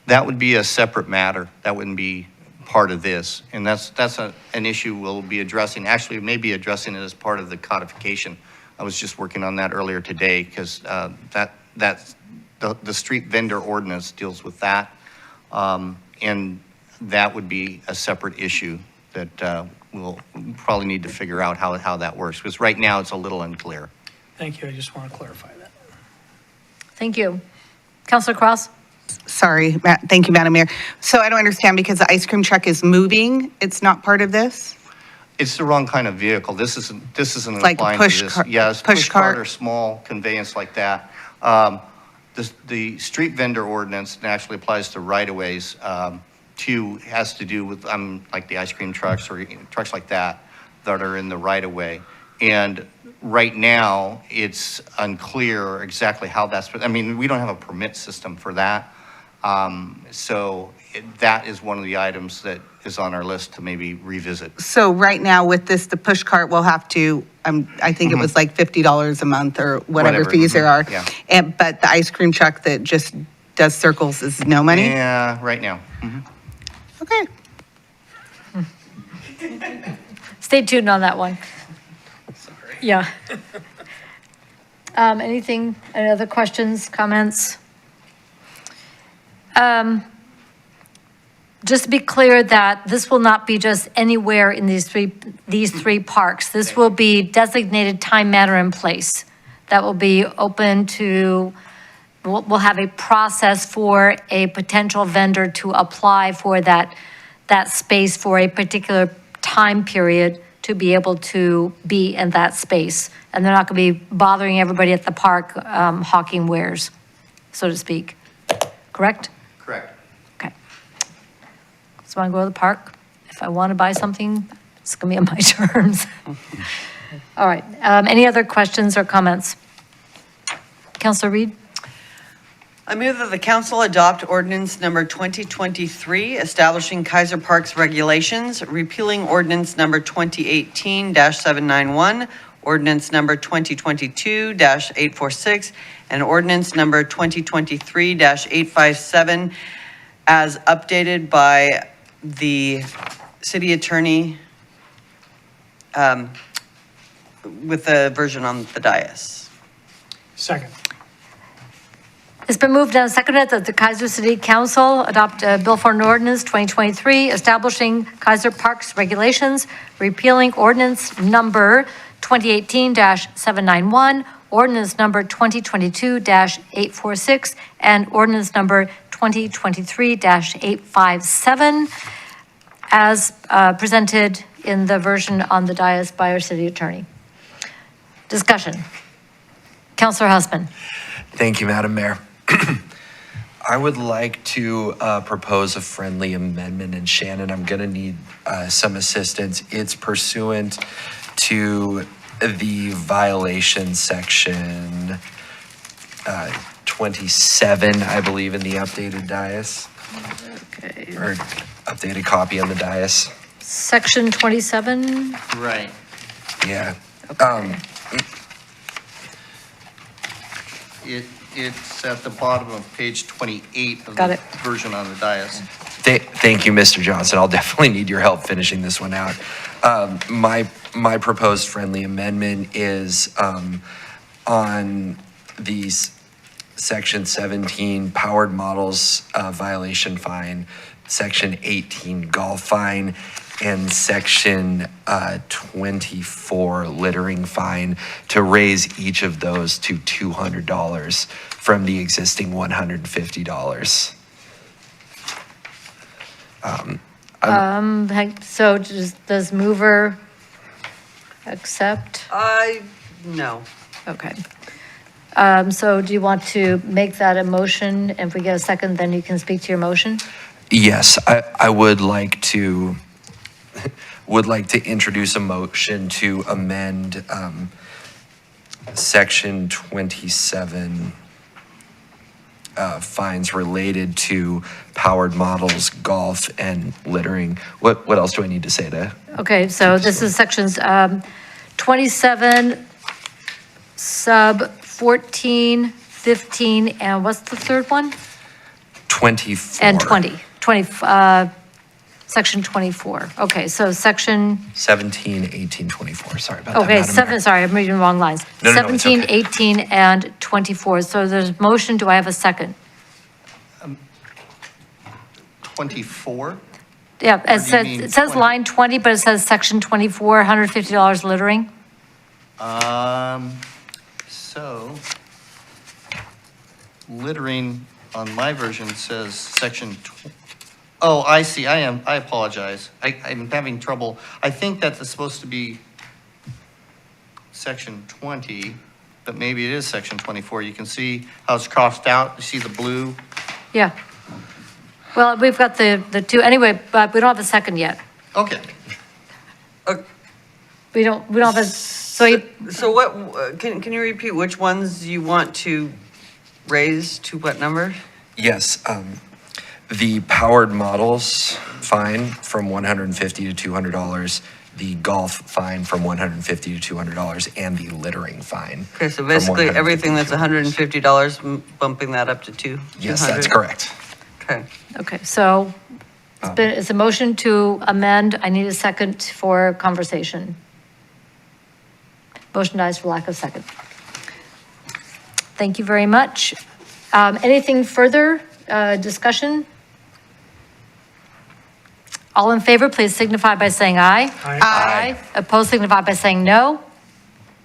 That would be a separate matter. That wouldn't be part of this. And that's an issue we'll be addressing, actually maybe addressing it as part of the codification. I was just working on that earlier today because the street vendor ordinance deals with that. And that would be a separate issue that we'll probably need to figure out how that works. Because right now it's a little unclear. Thank you. I just want to clarify that. Thank you. Counselor Cross? Sorry, thank you, Madam Mayor. So I don't understand because the ice cream truck is moving, it's not part of this? It's the wrong kind of vehicle. This isn't Like a applying push to this. cart- Yes, push push cart cart? or small conveyance like that. The street vendor ordinance actually applies to right-of-ways. Has to do with, like the ice cream trucks or trucks like that are in the right-of-way. And right now, it's unclear exactly how that's, I mean, we don't have a permit system for that. That is one of the items that is on our list to maybe revisit. So right now with this, the push cart will have to, I think it was like $50 a month or whatever fees there are. Yeah. But the ice cream truck that just does circles is no money? Yeah, right now. Okay. Stay tuned on that one. Sorry. Yeah. Any other questions, comments? Just to be clear that this will not be just anywhere in these three parks. This will be designated time, manner, and place that will be open to, we'll have a process for a potential vendor to apply for that space for a particular time period to be able to be in that space. And they're not going to be bothering everybody at the park hawking wares, so to speak. Correct? Correct. Okay. So I want to go to the park. If I want to buy something, it's going to be on my terms. All right. Any other questions or comments? Counselor Reed? I move that the council adopt ordinance number 2023, establishing Keizer Park's regulations, repealing ordinance number 2018-791, ordinance number 2022-846, and ordinance number 2023-857 as updated by the city attorney with the version on the dais. Second. It's been moved and seconded that the Keizer City Council adopt a bill for an ordinance 2023 establishing Keizer Park's regulations, repealing ordinance number 2018-791, ordinance number 2022-846, and ordinance number 2023-857 as presented in the version on the dais by our city attorney. Discussion. Councilor Husband. Thank you, Madam Mayor. I would like to propose a friendly amendment, and Shannon, I'm going to need some assistance. It's pursuant to the violation section 27, I believe, in the updated dais. Okay. Or updated copy on the dais. Section 27. Right. Yeah. It's at the bottom of page 28 of Got the it. version on the dais. Thank you, Mr. Johnson. I'll definitely need your help finishing this one out. My proposed friendly amendment is on these Section 17 powered models violation fine, Section 18 golf fine, and Section 24 littering fine, to raise each of those to $200 from the existing $150. So does mover accept? No. Okay. So do you want to make that a motion? And if we get a second, then you can speak to your motion? Yes, I would like to introduce a motion to amend Section 27 fines related to powered models, golf, and littering. What else do I need to say to? Okay, so this is sections 27, sub 14, 15, and what's the third one? 24. And 20, section 24. Okay, so section, 17, 18, 24. Sorry about that, okay, Madam Mayor. sorry, I'm reading the wrong lines. No, it's 17, okay. 18, and 24. So there's a motion, do I have a second? 24? Yeah, Or do you mean it says 20? line 20, but it says section 24, $150 littering. So littering on my version says section, oh, I see, I apologize. I'm having trouble. I think that it's supposed to be section 20, but maybe it is section 24. You can see how it's crossed out. You see the blue? Yeah. Well, we've got the two, anyway, but we don't have a second yet. Okay. We don't have a, so what, can you repeat which ones you want to raise to what number? Yes, the powered models fine from $150 to $200, the golf fine from $150 to $200, and the littering fine. Okay, so from basically $150 everything that's $150, bumping that up to Yes, that's correct. Okay. Okay, so it's a motion to amend. I need a second for conversation. Motion dies for lack of second. Thank you very much. Anything further, discussion? All in favor, please signify by saying aye. Aye. Opposed, signify by saying no.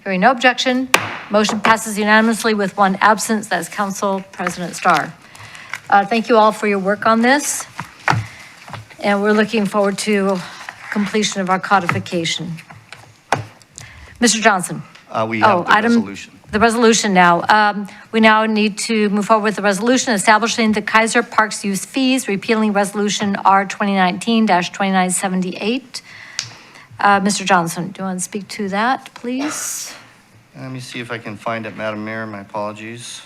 Hearing no objection, motion passes unanimously with one absence, that's Council President Starr. Thank you all for your work on this, and we're looking forward to completion of our codification. Mr. Johnson? We have the resolution. The resolution now. We now need to move forward with the resolution establishing the Keizer Parks use fees, repealing Resolution R 2019-2978. Mr. Johnson, do you want to speak to that, please? Let me see if I can find it, Madam Mayor. My apologies.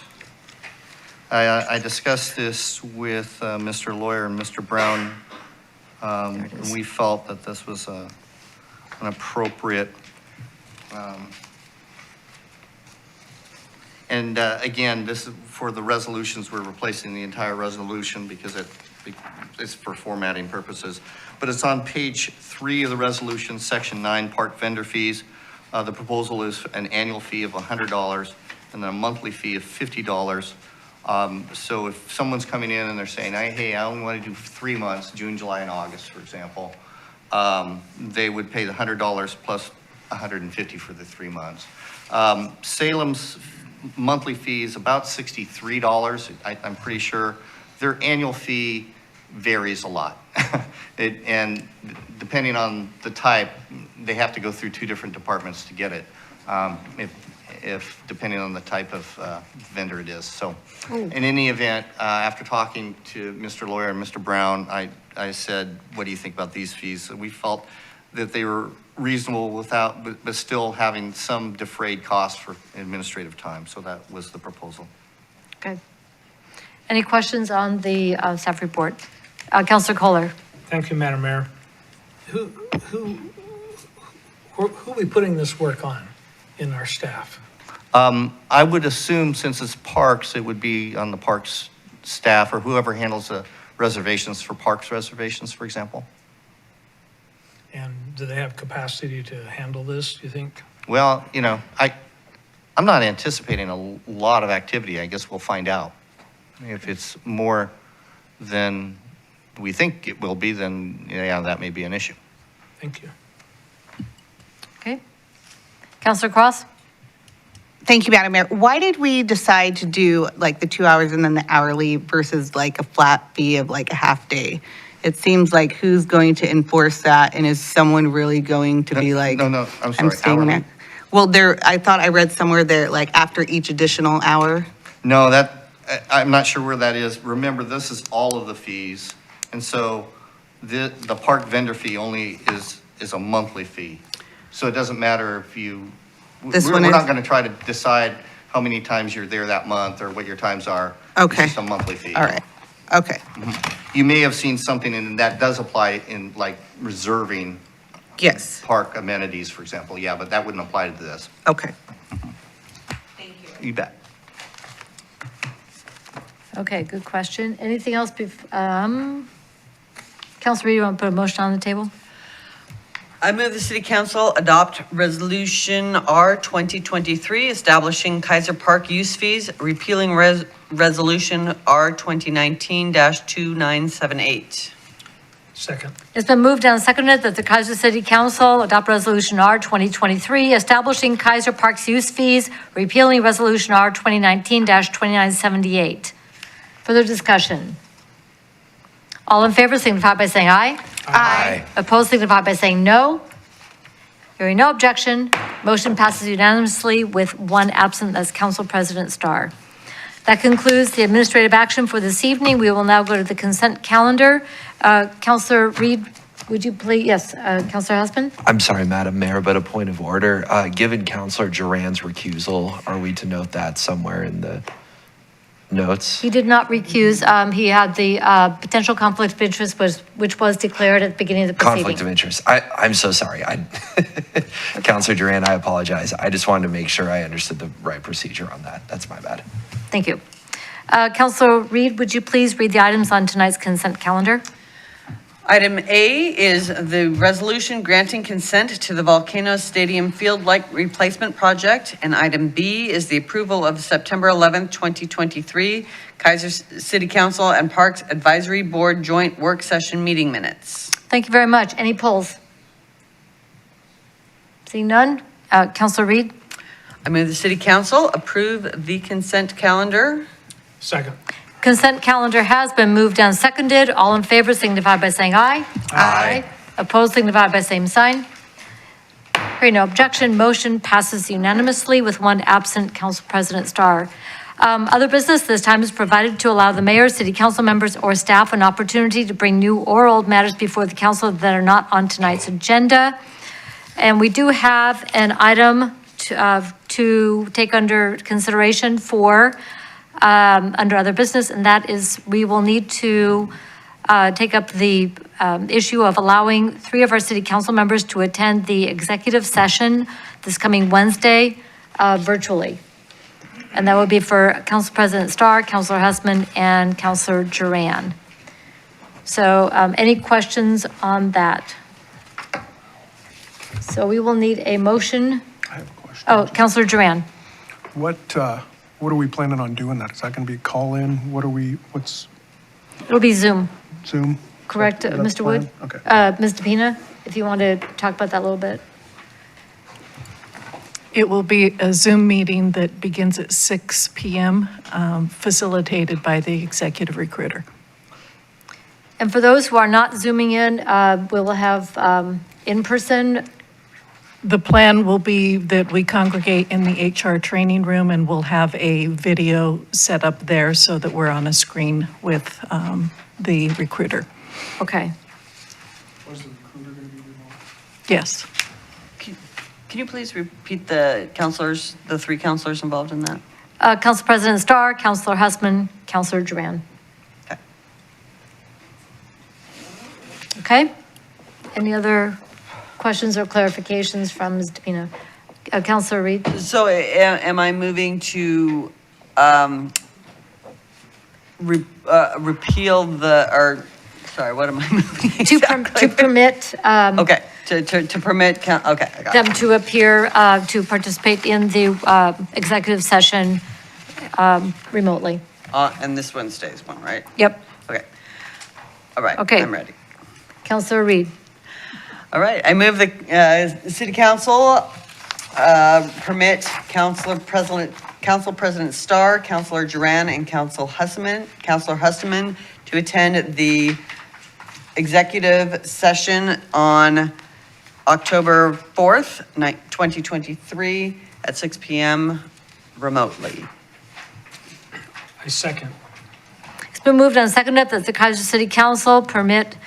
I discussed this with Mr. Lawyer and Mr. Brown. And we felt that this was an appropriate. And again, this is for the resolutions, we're replacing the entire resolution because it's for formatting purposes. But it's on page 3 of the resolution, section 9, park vendor fees. The proposal is an annual fee of $100 and then a monthly fee of $50. So if someone's coming in and they're saying, hey, I only want to do 3 months, June, July, and August, for example, they would pay the $100 plus $150 for the 3 months. Salem's monthly fee is about $63. I'm pretty sure their annual fee varies a lot. And depending on the type, they have to go through 2 different departments to get it. If depending on the type of vendor it is. So in any event, after talking to Mr. Lawyer and Mr. Brown, I said, what do you think about these fees? So we felt that they were reasonable without, but still having some defrayed costs for administrative time. So that was the proposal. Okay. Any questions on the staff report? Councilor Kohler. Thank you, Madam Mayor. Who are we putting this work on in our staff? I would assume since it's parks, it would be on the parks staff or whoever handles the reservations for parks reservations, for example. And do they have capacity to handle this, do you think? Well, you know, I'm not anticipating a lot of activity. I guess we'll find out. If it's more than we think it will be, then yeah, that may be an issue. Thank you. Okay. Counselor Cross? Thank you, Madam Mayor. Why did we decide to do like the 2 hours and then the hourly versus like a flat fee of like a half day? It seems like who's going to enforce that, and is someone really going to be like? No, I'm sorry, staying hourly. there. Well, I thought I read somewhere there, like after each additional hour. No, I'm not sure where that is. Remember, this is all of the fees. And so the park vendor fee only is a monthly fee. So it doesn't matter if you, we're not going to try to decide how many times you're there that month or what your times are. Okay. It's just a monthly fee. All right. Okay. You may have seen something, and that does apply in like reserving Yes. park amenities, for example. Yeah, but that wouldn't apply to this. Okay. You bet. Okay, good question. Anything else? Counselor Reed, you want to put a motion on the table? I move the city council adopt resolution R 2023 establishing Keizer Park use fees, repealing resolution R 2019-2978. Second. It's been moved and seconded that the Keizer City Council adopt Resolution R 2023, establishing Keizer Park's use fees, repealing Resolution R 2019-2978. Further discussion? All in favor signify by saying aye. Aye. Opposed signify by saying no. Hearing no objection, motion passes unanimously with one absent, that's Council President Starr. That concludes the administrative action for this evening. We will now go to the consent calendar. Councilor Reed, would you please, yes, Councilor Husband? I'm sorry, Madam Mayor, but a point of order. Given Councilor Duran's recusal, are we to note that somewhere in the notes? He did not recuse. He had the potential conflict of interest, which was declared at the beginning of the proceeding. Conflict of interest. I'm so sorry. Councilor Duran, I apologize. I just wanted to make sure I understood the right procedure on that. That's my bad. Thank you. Councilor Reed, would you please read the items on tonight's consent calendar? Item A is the resolution granting consent to the Volcano Stadium Field Light Replacement Project. And item B is the approval of September 11th, 2023, Keizer City Council and Parks Advisory Board Joint Work Session Meeting Minutes. Thank you very much. Any polls? Seeing none? Councilor Reed? I move the City Council approve the consent calendar. Second. Consent calendar has been moved and seconded. All in favor signify by saying aye. Aye. Opposed signify by same sign. Hearing no objection, motion passes unanimously with one absent, Council President Starr. Other business this time is provided to allow the mayor, city council members, or staff an opportunity to bring new or old matters before the council that are not on tonight's agenda. And we do have an item to take under consideration for under other business, and that is we will need to take up the issue of allowing 3 of our city council members to attend the executive session this coming Wednesday virtually. And that would be for Council President Starr, Councilor Hussman, and Councilor Duran. So any questions on that? So we will need a motion. I have a question. Oh, Councilor Duran. What are we planning on doing that? Is that going to be call-in? What's It'll be Zoom, Zoom? correct, That's Mr. the Wood? plan? Okay. Ms. DePina, if you want to talk about that a little bit. It will be a Zoom meeting that begins at 6 p.m., facilitated by the executive recruiter. And for those who are not Zooming in, we'll have in-person. The plan will be that we congregate in the HR training room, and we'll have a video set up there so that we're on a screen with the recruiter. Okay. Was the recruiter going to be involved? Yes. Can you please repeat the 3 counselors involved in that? Council President Starr, Councilor Hussman, Councilor Duran. Okay. Okay? Any other questions or clarifications from Ms. DePina? Councilor Reed? So am I moving to repeal the, or, sorry, what am I moving? To permit Okay, to permit, okay, I got it. them to appear, to participate in the executive session remotely. And this Wednesday's one, right? Yep. Okay. All right, Okay. I'm ready. Counselor Reed. All right, I move the city council permit Council President Starr, Councilor Duran, and Councilor Husman to attend the executive session on October 4th, 2023 at 6 p.m. remotely. I second. It's been moved and seconded that the Keizer City Council permit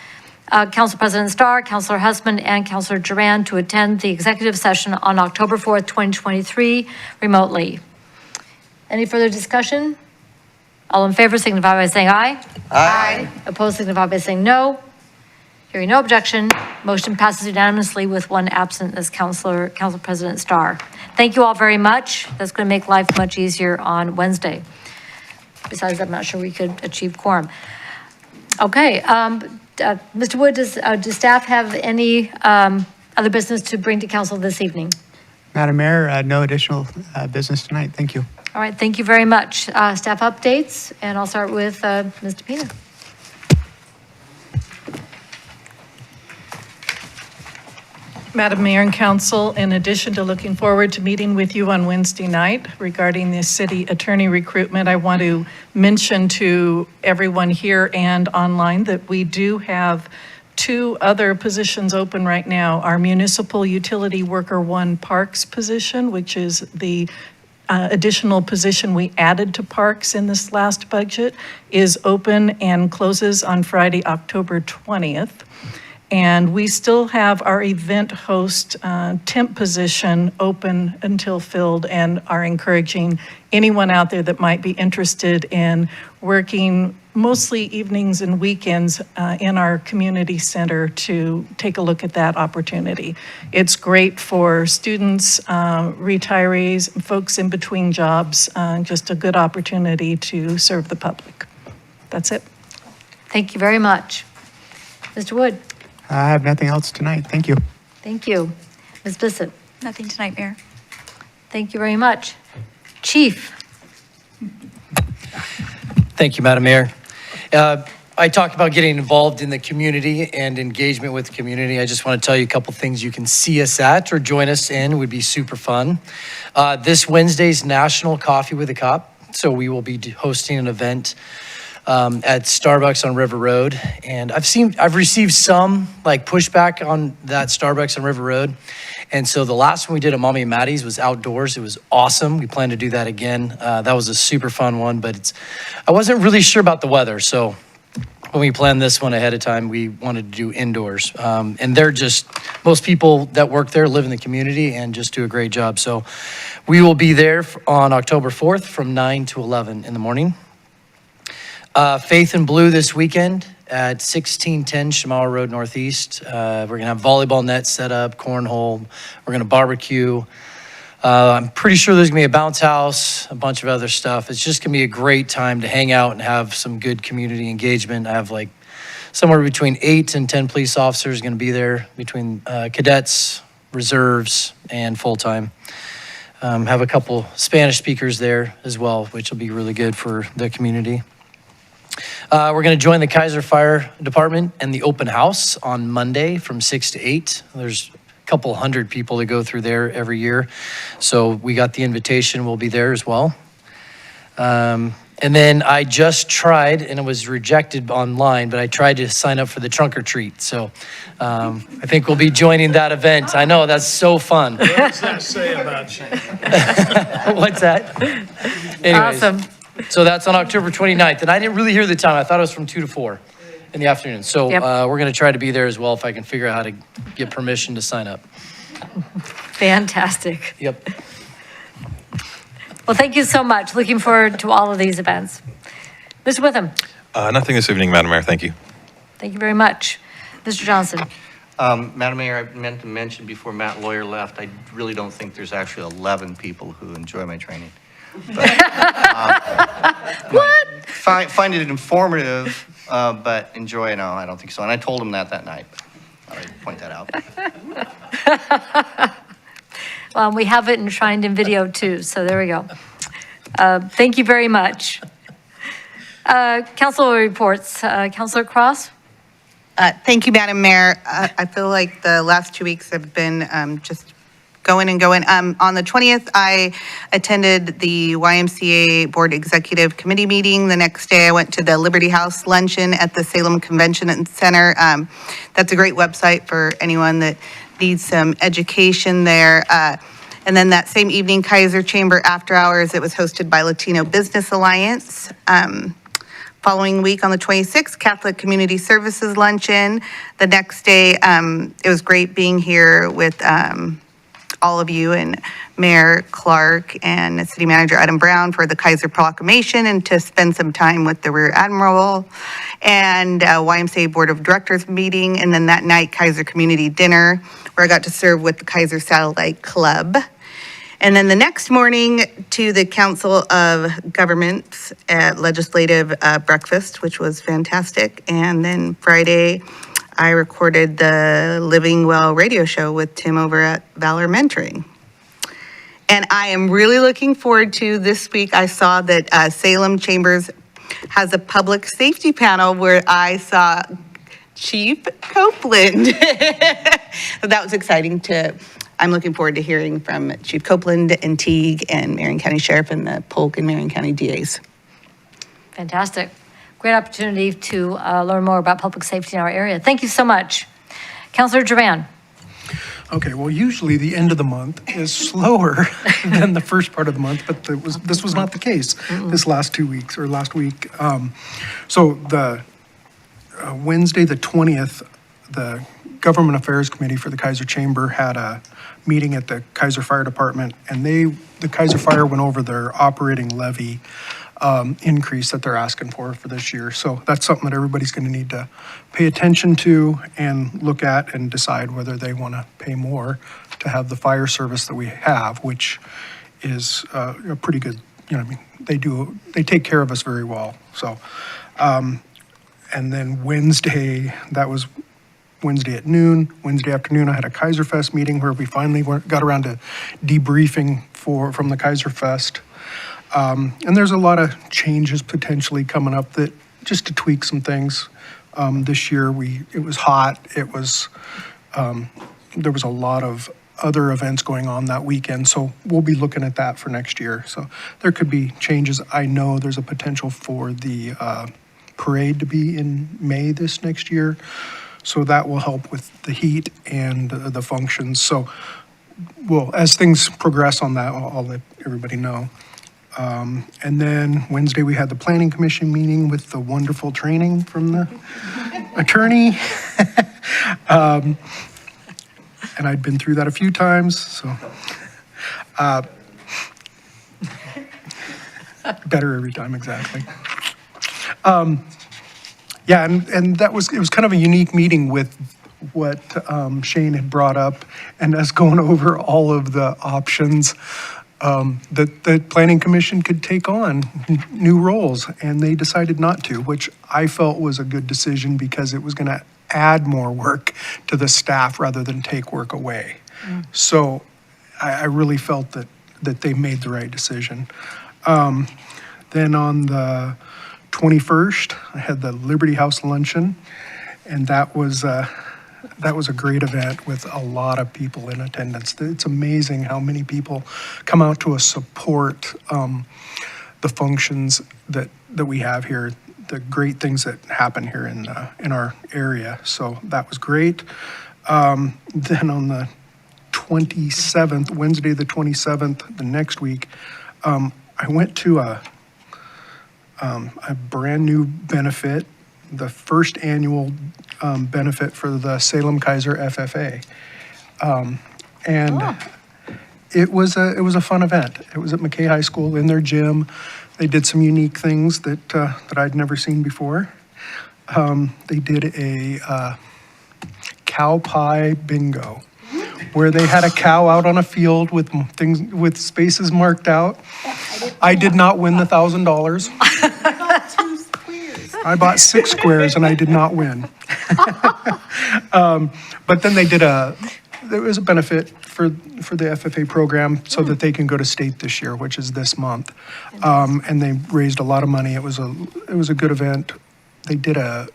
Council President Starr, Councilor Husband, and Councilor Duran to attend the executive session on October 4th, 2023 remotely. Any further discussion? All in favor signify by saying aye. Aye. Opposed signify by saying no. Hearing no objection, motion passes unanimously with one absent as Council President Starr. Thank you all very much. That's going to make life much easier on Wednesday. Besides, I'm not sure we could achieve quorum. Okay, Mr. Wood, does staff have any other business to bring to council this evening? Madam Mayor, no additional business tonight. Thank you. All right, thank you very much. Staff updates, and I'll start with Ms. DePina. Madam Mayor and Council, in addition to looking forward to meeting with you on Wednesday night regarding the city attorney recruitment, I want to mention to everyone here and online that we do have 2 other positions open right now. Our Municipal Utility Worker 1 Parks position, which is the additional position we added to Parks in this last budget, is open and closes on Friday, October 20th. And we still have our event host temp position open until filled, and are encouraging anyone out there that might be interested in working mostly evenings and weekends in our community center to take a look at that opportunity. It's great for students, retirees, folks in between jobs, just a good opportunity to serve the public. That's it. Thank you very much. Mr. Wood. I have nothing else tonight. Thank you. Thank you. Ms. Bissett. Nothing tonight, Mayor. Thank you very much. Chief. Thank you, Madam Mayor. I talked about getting involved in the community and engagement with the community. I just want to tell you a couple things you can see us at or join us in. It would be super fun. This Wednesday's National Coffee with a Cop. So we will be hosting an event at Starbucks on River Road. And I've received some like pushback on that Starbucks on River Road. And so the last one we did at Mommy and Maddie's was outdoors. It was awesome. We plan to do that again. That was a super fun one, but I wasn't really sure about the weather. So when we planned this one ahead of time, we wanted to do indoors. And most people that work there live in the community and just do a great job. So we will be there on October 4th from 9 to 11 in the morning. Faith in Blue this weekend at 1610 Shamala Road Northeast. We're going to have volleyball nets set up, cornhole. We're going to barbecue. I'm pretty sure there's going to be a bounce house, a bunch of other stuff. It's just going to be a great time to hang out and have some good community engagement. I have like somewhere between 8 and 10 police officers going to be there, between cadets, reserves, and full-time. Have a couple Spanish speakers there as well, which will be really good for the community. We're going to join the Keizer Fire Department and the open house on Monday from 6 to 8. There's a couple hundred people that go through there every year. So we got the invitation. We'll be there as well. And then I just tried, and it was rejected online, but I tried to sign up for the trunk or treat. So I think we'll be joining that event. I know, that's so fun. What does that say about you? What's that? Anyways. Awesome. So that's on October 29th. And I didn't really hear the time. I thought it was from 2 to 4 in the afternoon. So Yep. we're going to try to be there as well if I can figure out how to get permission to sign up. Fantastic. Yep. Well, thank you so much. Looking forward to all of these events. Mr. Witham. Nothing this evening, Madam Mayor. Thank you. Thank you very much. Mr. Johnson. Madam Mayor, I meant to mention before Matt Lawyer left, I really don't think there's actually 11 people who enjoy my training. But, what? Find it informative, but enjoy it, no, I don't think so. And I told him that night. I'd point that out. Well, we have it enshrined in video too, so there we go. Thank you very much. Council reports. Councilor Cross? Thank you, Madam Mayor. I feel like the last 2 weeks have been just going and going. On the 20th, I attended the YMCA Board Executive Committee meeting. The next day, I went to the Liberty House luncheon at the Salem Convention Center. That's a great website for anyone that needs some education there. And then that same evening, Keizer Chamber After Hours, it was hosted by Latino Business Alliance. Following week on the 26th, Catholic Community Services Luncheon. The next day, it was great being here with all of you and Mayor Clark and City Manager Adam Brown for the Keizer Proclamation and to spend some time with the Rear Admiral and YMCA Board of Directors meeting. And then that night, Keizer Community Dinner, where I got to serve with the Keizer Satellite Club. And then the next morning to the Council of Governments at Legislative Breakfast, which was fantastic. And then Friday, I recorded the Living Well radio show with Tim over at Valor Mentoring. And I am really looking forward to this week. I saw that Salem Chambers has a public safety panel where I saw Chief Copeland. That was exciting I'm looking forward to hearing from Chief Copeland and Teague and Marion County Sheriff and the Polk and Marion County DAs. Fantastic. Great opportunity to learn more about public safety in our area. Thank you so much. Councilor Duran. Okay, well, usually the end of the month is slower than the first part of the month, but this was not the case this last 2 weeks or last week. So the Wednesday, the 20th, the Government Affairs Committee for the Keizer Chamber had a meeting at the Keizer Fire Department, and the Keizer Fire went over their operating levy increase that they're asking for this year. So that's something that everybody's going to need to pay attention to and look at and decide whether they want to pay more to have the fire service that we have, which is a pretty good, they take care of us very well. So, and then Wednesday, that was Wednesday at noon. Wednesday afternoon, I had a Keizer Fest meeting where we finally got around to debriefing from the Keizer Fest. And there's a lot of changes potentially coming up that just to tweak some things. This year, it was hot. It was, there was a lot of other events going on that weekend. So we'll be looking at that for next year. So there could be changes. I know there's a potential for the parade to be in May this next year. So that will help with the heat and the functions. So, well, as things progress on that, I'll let everybody know. And then Wednesday, we had the Planning Commission meeting with the wonderful training from the attorney. And I'd been through that a few times, so better every time, exactly. Yeah, and it was kind of a unique meeting with what Shane had brought up and us going over all of the options that the Planning Commission could take on new roles, and they decided not to, which I felt was a good decision because it was going to add more work to the staff rather than take work away. So I really felt that they made the right decision. Then on the 21st, I had the Liberty House luncheon, and that was a great event with a lot of people in attendance. It's amazing how many people come out to support the functions that we have here, the great things that happen here in our area. So that was great. Then on the 27th, Wednesday the 27th, the next week, I went to a brand new benefit, the first annual benefit for the Salem Keizer FFA. It was a fun event. It was at McKay High School in their gym. They did some unique things that I'd never seen before. They did a cow pie bingo, where they had a cow out on a field with things, with spaces marked out. I did not win the $1,000. I bought 6 squares and I did not win. But then there was a benefit for the FFA program so that they can go to state this year, which is this month. And they raised a lot of money. It was a good event. They did a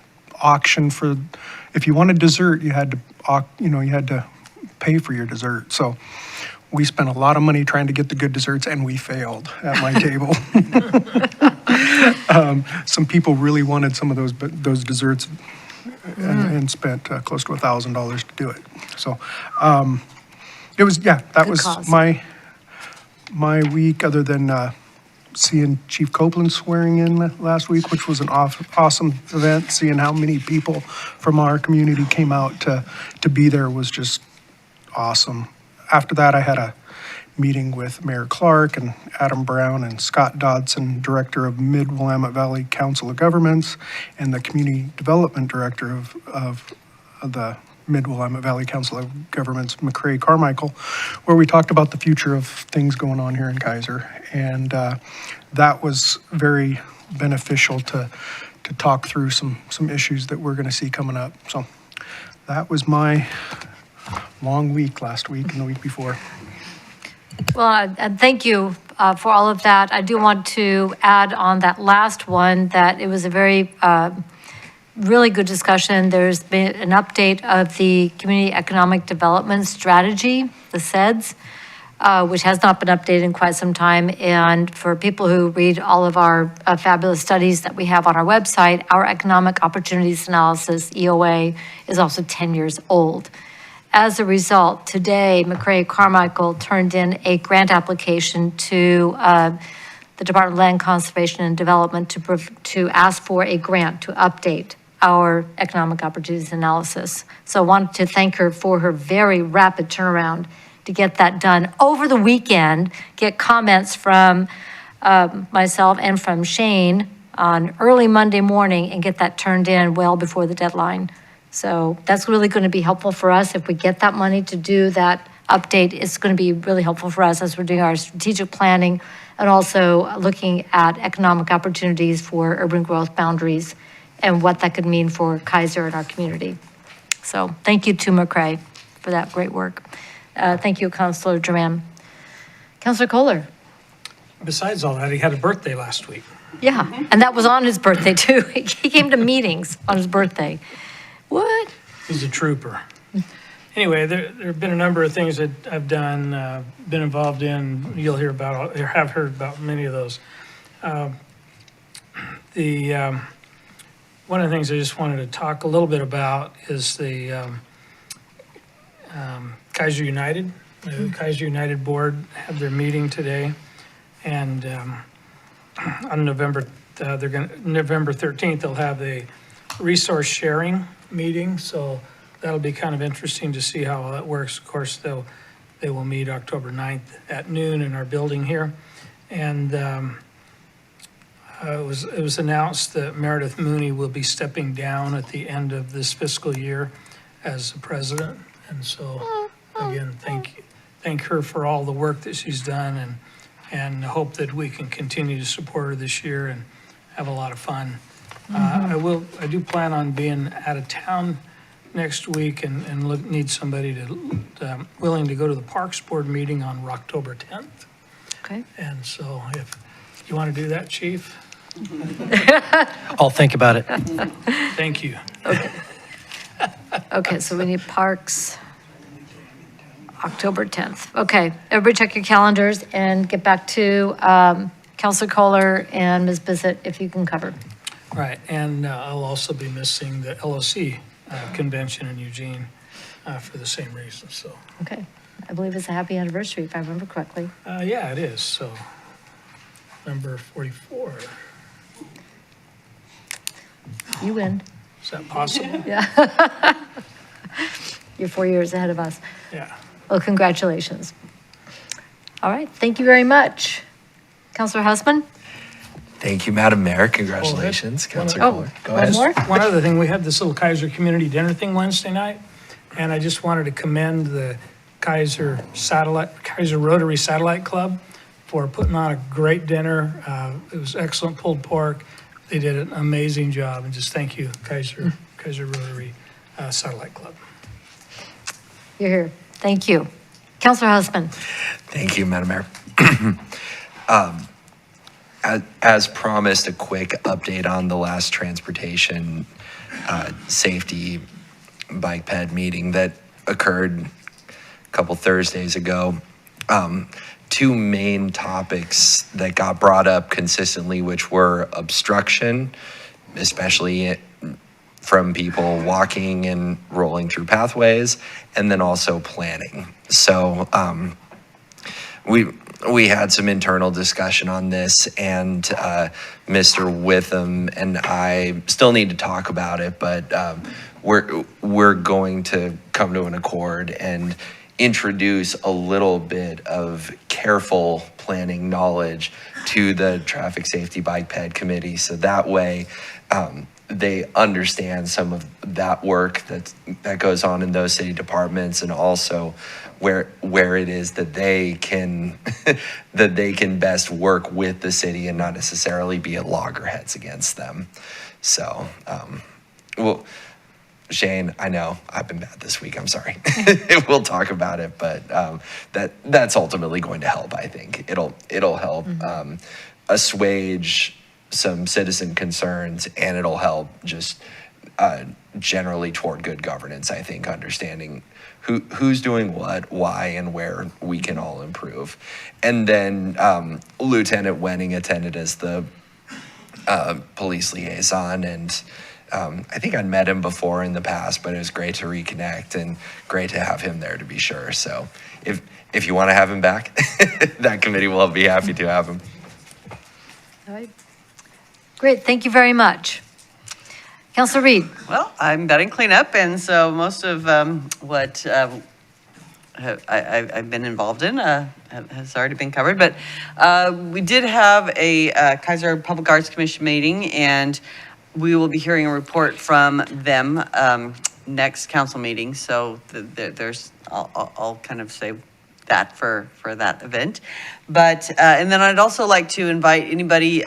auction for, if you wanted dessert, you had to pay for your dessert. So we spent a lot of money trying to get the good desserts, and we failed at my table. Some people really wanted some of those desserts and spent close to $1,000 to do it. So it was, that Good was cause. my week, other than seeing Chief Copeland swearing in last week, which was an awesome event. Seeing how many people from our community came out to be there was just awesome. After that, I had a meeting with Mayor Clark and Adam Brown and Scott Dodson, Director of Mid-Willamette Valley Council of Governments, and the Community Development Director of the Mid-Willamette Valley Council of Governments, McCrae Carmichael, where we talked about the future of things going on here in Keizer. And that was very beneficial to talk through some issues that we're going to see coming up. So that was my long week last week and the week before. Well, and thank you for all of that. I do want to add on that last one that it was a very, really good discussion. There's been an update of the Community Economic Development Strategy, the CEDS, which has not been updated in quite some time. And for people who read all of our fabulous studies that we have on our website, our Economic Opportunities Analysis, EOA, is also 10 years old. As a result, today, McCrae Carmichael turned in a grant application to the Department of Land Conservation and Development to ask for a grant to update our economic opportunities analysis. So I wanted to thank her for her very rapid turnaround to get that done over the weekend, get comments from myself and from Shane on early Monday morning, and get that turned in well before the deadline. So that's really going to be helpful for us. If we get that money to do that update, it's going to be really helpful for us as we're doing our strategic planning and also looking at economic opportunities for urban growth boundaries and what that could mean for Keizer and our community. So thank you to McCrae for that great work. Thank you, Councilor Jerman. Councilor Kohler. Besides all that, he had a birthday last week. Yeah, and that was on his birthday too. He came to meetings on his birthday. What? He's a trooper. Anyway, there have been a number of things that I've done, been involved in. You'll hear about, or have heard about many of those. One of the things I just wanted to talk a little bit about is the Keizer United. The Keizer United Board had their meeting today, and on November 13th, they'll have a resource sharing meeting, so that'll be kind of interesting to see how that works. Of course, they will meet October 9th at noon in our building here. And it was announced that Meredith Mooney will be stepping down at the end of this fiscal year as the president. And so, again, thank her for all the work that she's done, and hope that we can continue to support her this year and have a lot of fun. I do plan on being out of town next week and need somebody willing to go to the Parks Board meeting on October 10th. Okay. And so if you want to do that, Chief? I'll think about it. Thank you. Okay, so we need Parks, October 10th. Okay, everybody check your calendars and get back to Councilor Kohler and Ms. Bissett if you can cover. Right, and I'll also be missing the LOC convention in Eugene for the same reason, so. Okay, I believe it's a happy anniversary if I remember correctly. Yeah, it is, so, number 44. You win. Is that possible? Yeah. You're 4 years ahead of us. Yeah. Well, congratulations. All right, thank you very much. Councilor Husband? Thank you, Madam Mayor. Congratulations, Councilor Kohler. Go ahead. One more? One other thing, we had this little Keizer community dinner thing Wednesday night, And I just wanted to commend the Keizer Rotary Satellite Club for putting on a great dinner. It was excellent pulled pork. They did an amazing job, and just thank you, Keizer Rotary Satellite Club. You're here. Thank you. Councilor Husband. Thank you, Madam Mayor. As promised, a quick update on the last transportation safety bike ped meeting that occurred a couple Thursdays ago. Two main topics that got brought up consistently, which were obstruction, especially from people walking and rolling through pathways, and then also planning. So we had some internal discussion on this, and Mr. Witham and I still need to talk about it, but we're going to come to an accord and introduce a little bit of careful planning knowledge to the Traffic Safety Bike Ped Committee, so that way they understand some of that work that goes on in those city departments, and also where it is that they can that they can best work with the city and not necessarily be at loggerheads against them. So, well, Shane, I know I've been bad this week. I'm sorry. We'll talk about it, but that's ultimately going to help. I think it'll help assuage some citizen concerns, and it'll help just generally toward good governance. I think understanding who's doing what, why, and where we can all improve. And then Lieutenant Wenning attended as the police liaison, and I think I'd met him before in the past, but it was great to reconnect and great to have him there to be sure. So if you want to have him back, that committee will be happy to have him. All right. Great, thank you very much. Councilor Reed. Well, I'm betting cleanup, and so most of what I've been involved in has already been covered. But we did have a Keizer Public Arts Commission meeting, and we will be hearing a report from them next council meeting. So there's, I'll kind of say that for that event. But, and then I'd also like to invite anybody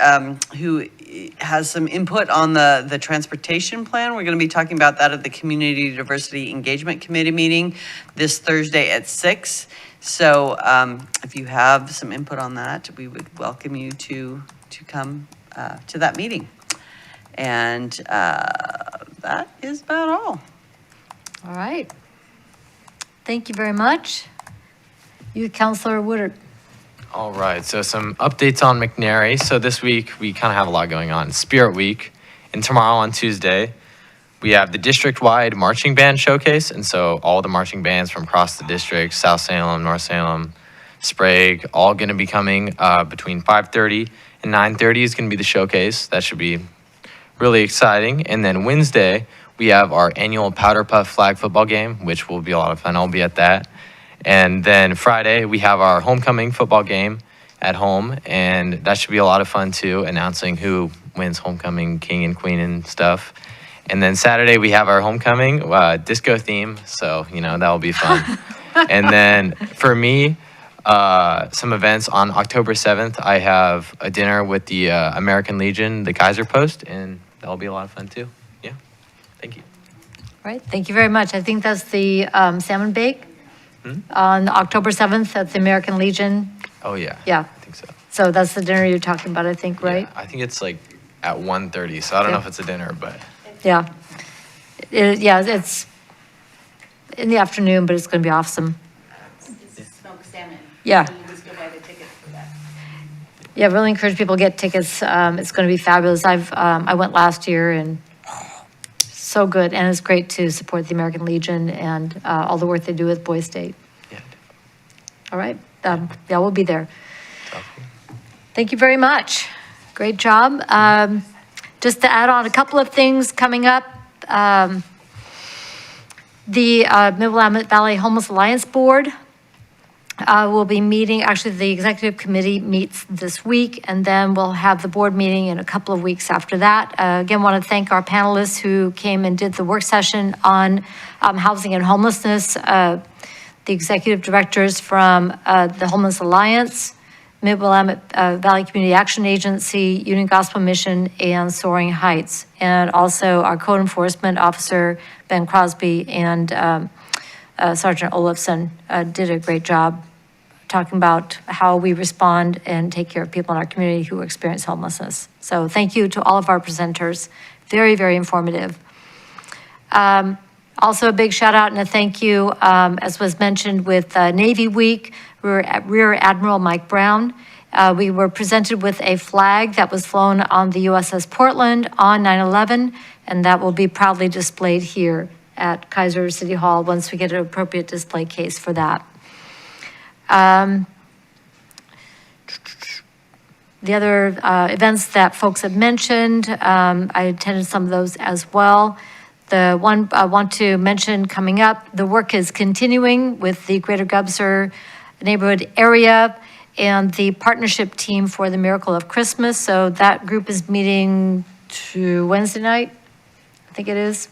who has some input on the transportation plan. We're going to be talking about that at the Community Diversity Engagement Committee meeting this Thursday at 6. So if you have some input on that, we would welcome you to come to that meeting. And that is about all. All right. Thank you very much. You, Councilor Woodard. All right, so some updates on McNary. So this week, we kind of have a lot going on. Spirit Week, and tomorrow on Tuesday, we have the district-wide marching band showcase. And so all the marching bands from across the district, South Salem, North Salem, Sprague, all going to be coming between 5:30 and 9:30 is going to be the showcase. That should be really exciting. And then Wednesday, we have our annual Powder Puff flag football game, which will be a lot of fun. I'll be at that. And then Friday, we have our homecoming football game at home, and that should be a lot of fun too, announcing who wins homecoming king and queen and stuff. And then Saturday, we have our homecoming disco theme, so, you know, that will be fun. And then for me, some events on October 7th, I have a dinner with the American Legion, the Keizer Post, and that will be a lot of fun too. Yeah, thank you. All right, thank you very much. I think that's the salmon bake. On October 7th at the American Legion. Oh, yeah. Yeah. I think so. So that's the dinner you're talking about, I think, right? Yeah, I think it's like at 1:30, so I don't know if it's a dinner, but. Yeah. Yeah, it's in the afternoon, but it's going to be awesome. Smoked salmon. Yeah. You just go buy the tickets for that. Yeah, really encourage people to get tickets. It's going to be fabulous. I went last year and so good. And it's great to support the American Legion and all the work they do with Boys State. Yeah. All right. Yeah, we'll be there. Thank you very much. Great job. Just to add on a couple of things coming up. The Mid-Willamette Valley Homeless Alliance Board We'll be meeting, actually, the executive committee meets this week, and then we'll have the board meeting in a couple of weeks after that. Again, want to thank our panelists who came and did the work session on housing and homelessness, the executive directors from the Homeless Alliance, Mid-Willamette Valley Community Action Agency, Union Gospel Mission, and Soaring Heights, and also our code enforcement officer, Ben Crosby, and Sergeant Olafson did a great job talking about how we respond and take care of people in our community who experience homelessness. So thank you to all of our presenters. Very, very informative. Also a big shout out and a thank you, as was mentioned with Navy Week, Rear Admiral Mike Brown. We were presented with a flag that was flown on the USS Portland on 9/11, and that will be proudly displayed here at Keizer City Hall once we get an appropriate display case for that. The other events that folks have mentioned, I attended some of those as well. The one I want to mention coming up, the work is continuing with the Greater Gubser neighborhood area and the partnership team for the Miracle of Christmas. So that group is meeting to Wednesday night, I think it is.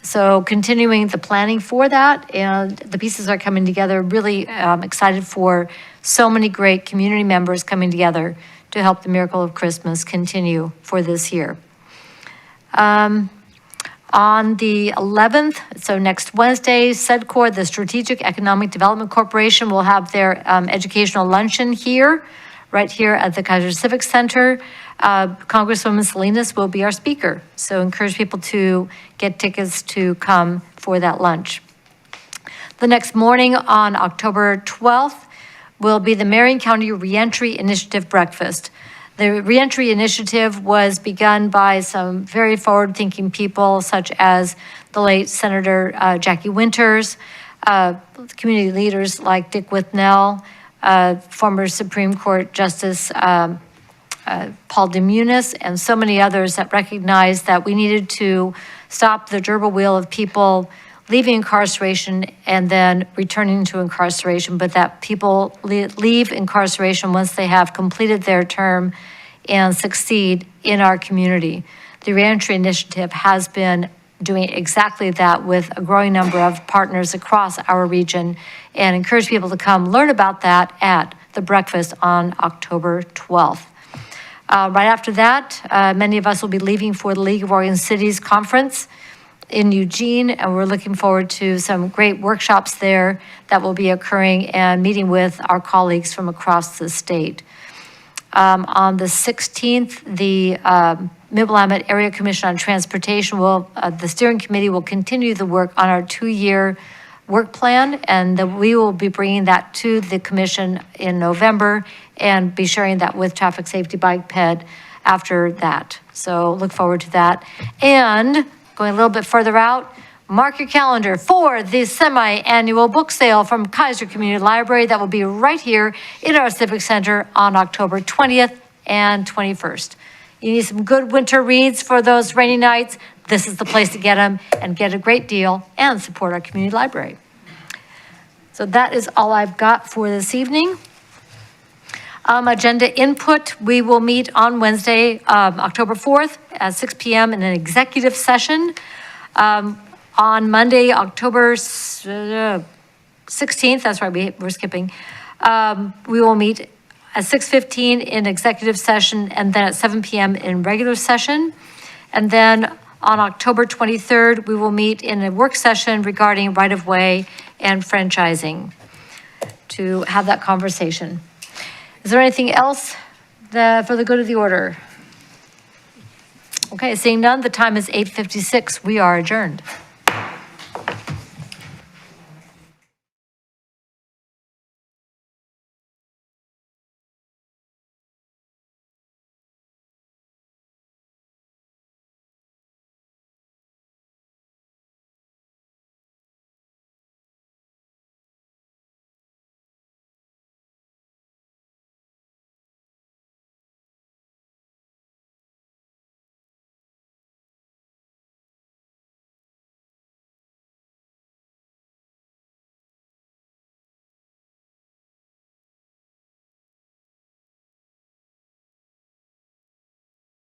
So continuing the planning for that, and the pieces are coming together. Really excited for so many great community members coming together to help the Miracle of Christmas continue for this year. On the 11th, so next Wednesday, SEDCOR, the Strategic Economic Development Corporation, will have their educational luncheon here, right here at the Keizer Civic Center. Congresswoman Salinas will be our speaker. So encourage people to get tickets to come for that lunch. The next morning on October 12th will be the Marion County Reentry Initiative Breakfast. The Reentry Initiative was begun by some very forward-thinking people, such as the late Senator Jackie Winters, community leaders like Dick Withnell, former Supreme Court Justice Paul DeMunis, and so many others that recognized that we needed to stop the gerbil wheel of people leaving incarceration and then returning to incarceration, but that people leave incarceration once they have completed their term and succeed in our community. The Reentry Initiative has been doing exactly that with a growing number of partners across our region, and encourage people to come learn about that at the breakfast on October 12th. Right after that, many of us will be leaving for the League of Oregon Cities Conference in Eugene, and we're looking forward to some great workshops there that will be occurring and meeting with our colleagues from across the state. On the 16th, the Mid-Willamette Area Commission on Transportation the steering committee will continue the work on our 2-year work plan, and we will be bringing that to the commission in November and be sharing that with Traffic Safety Bike Ped after that. So look forward to that. And going a little bit further out, mark your calendar for the semi-annual book sale from Keizer Community Library that will be right here in our Civic Center on October 20th and 21st. You need some good winter reads for those rainy nights. This is the place to get them and get a great deal and support our community library. So that is all I've got for this evening. Agenda input, we will meet on Wednesday, October 4th at 6 p.m. in an executive session. On Monday, October 16th, that's right, we're skipping, we will meet at 6:15 in executive session and then at 7 p.m. in regular session. And then on October 23rd, we will meet in a work session regarding right-of-way and franchising to have that conversation. Is there anything else for the good of the order? Okay, seeing none, the time is 8:56. We are adjourned.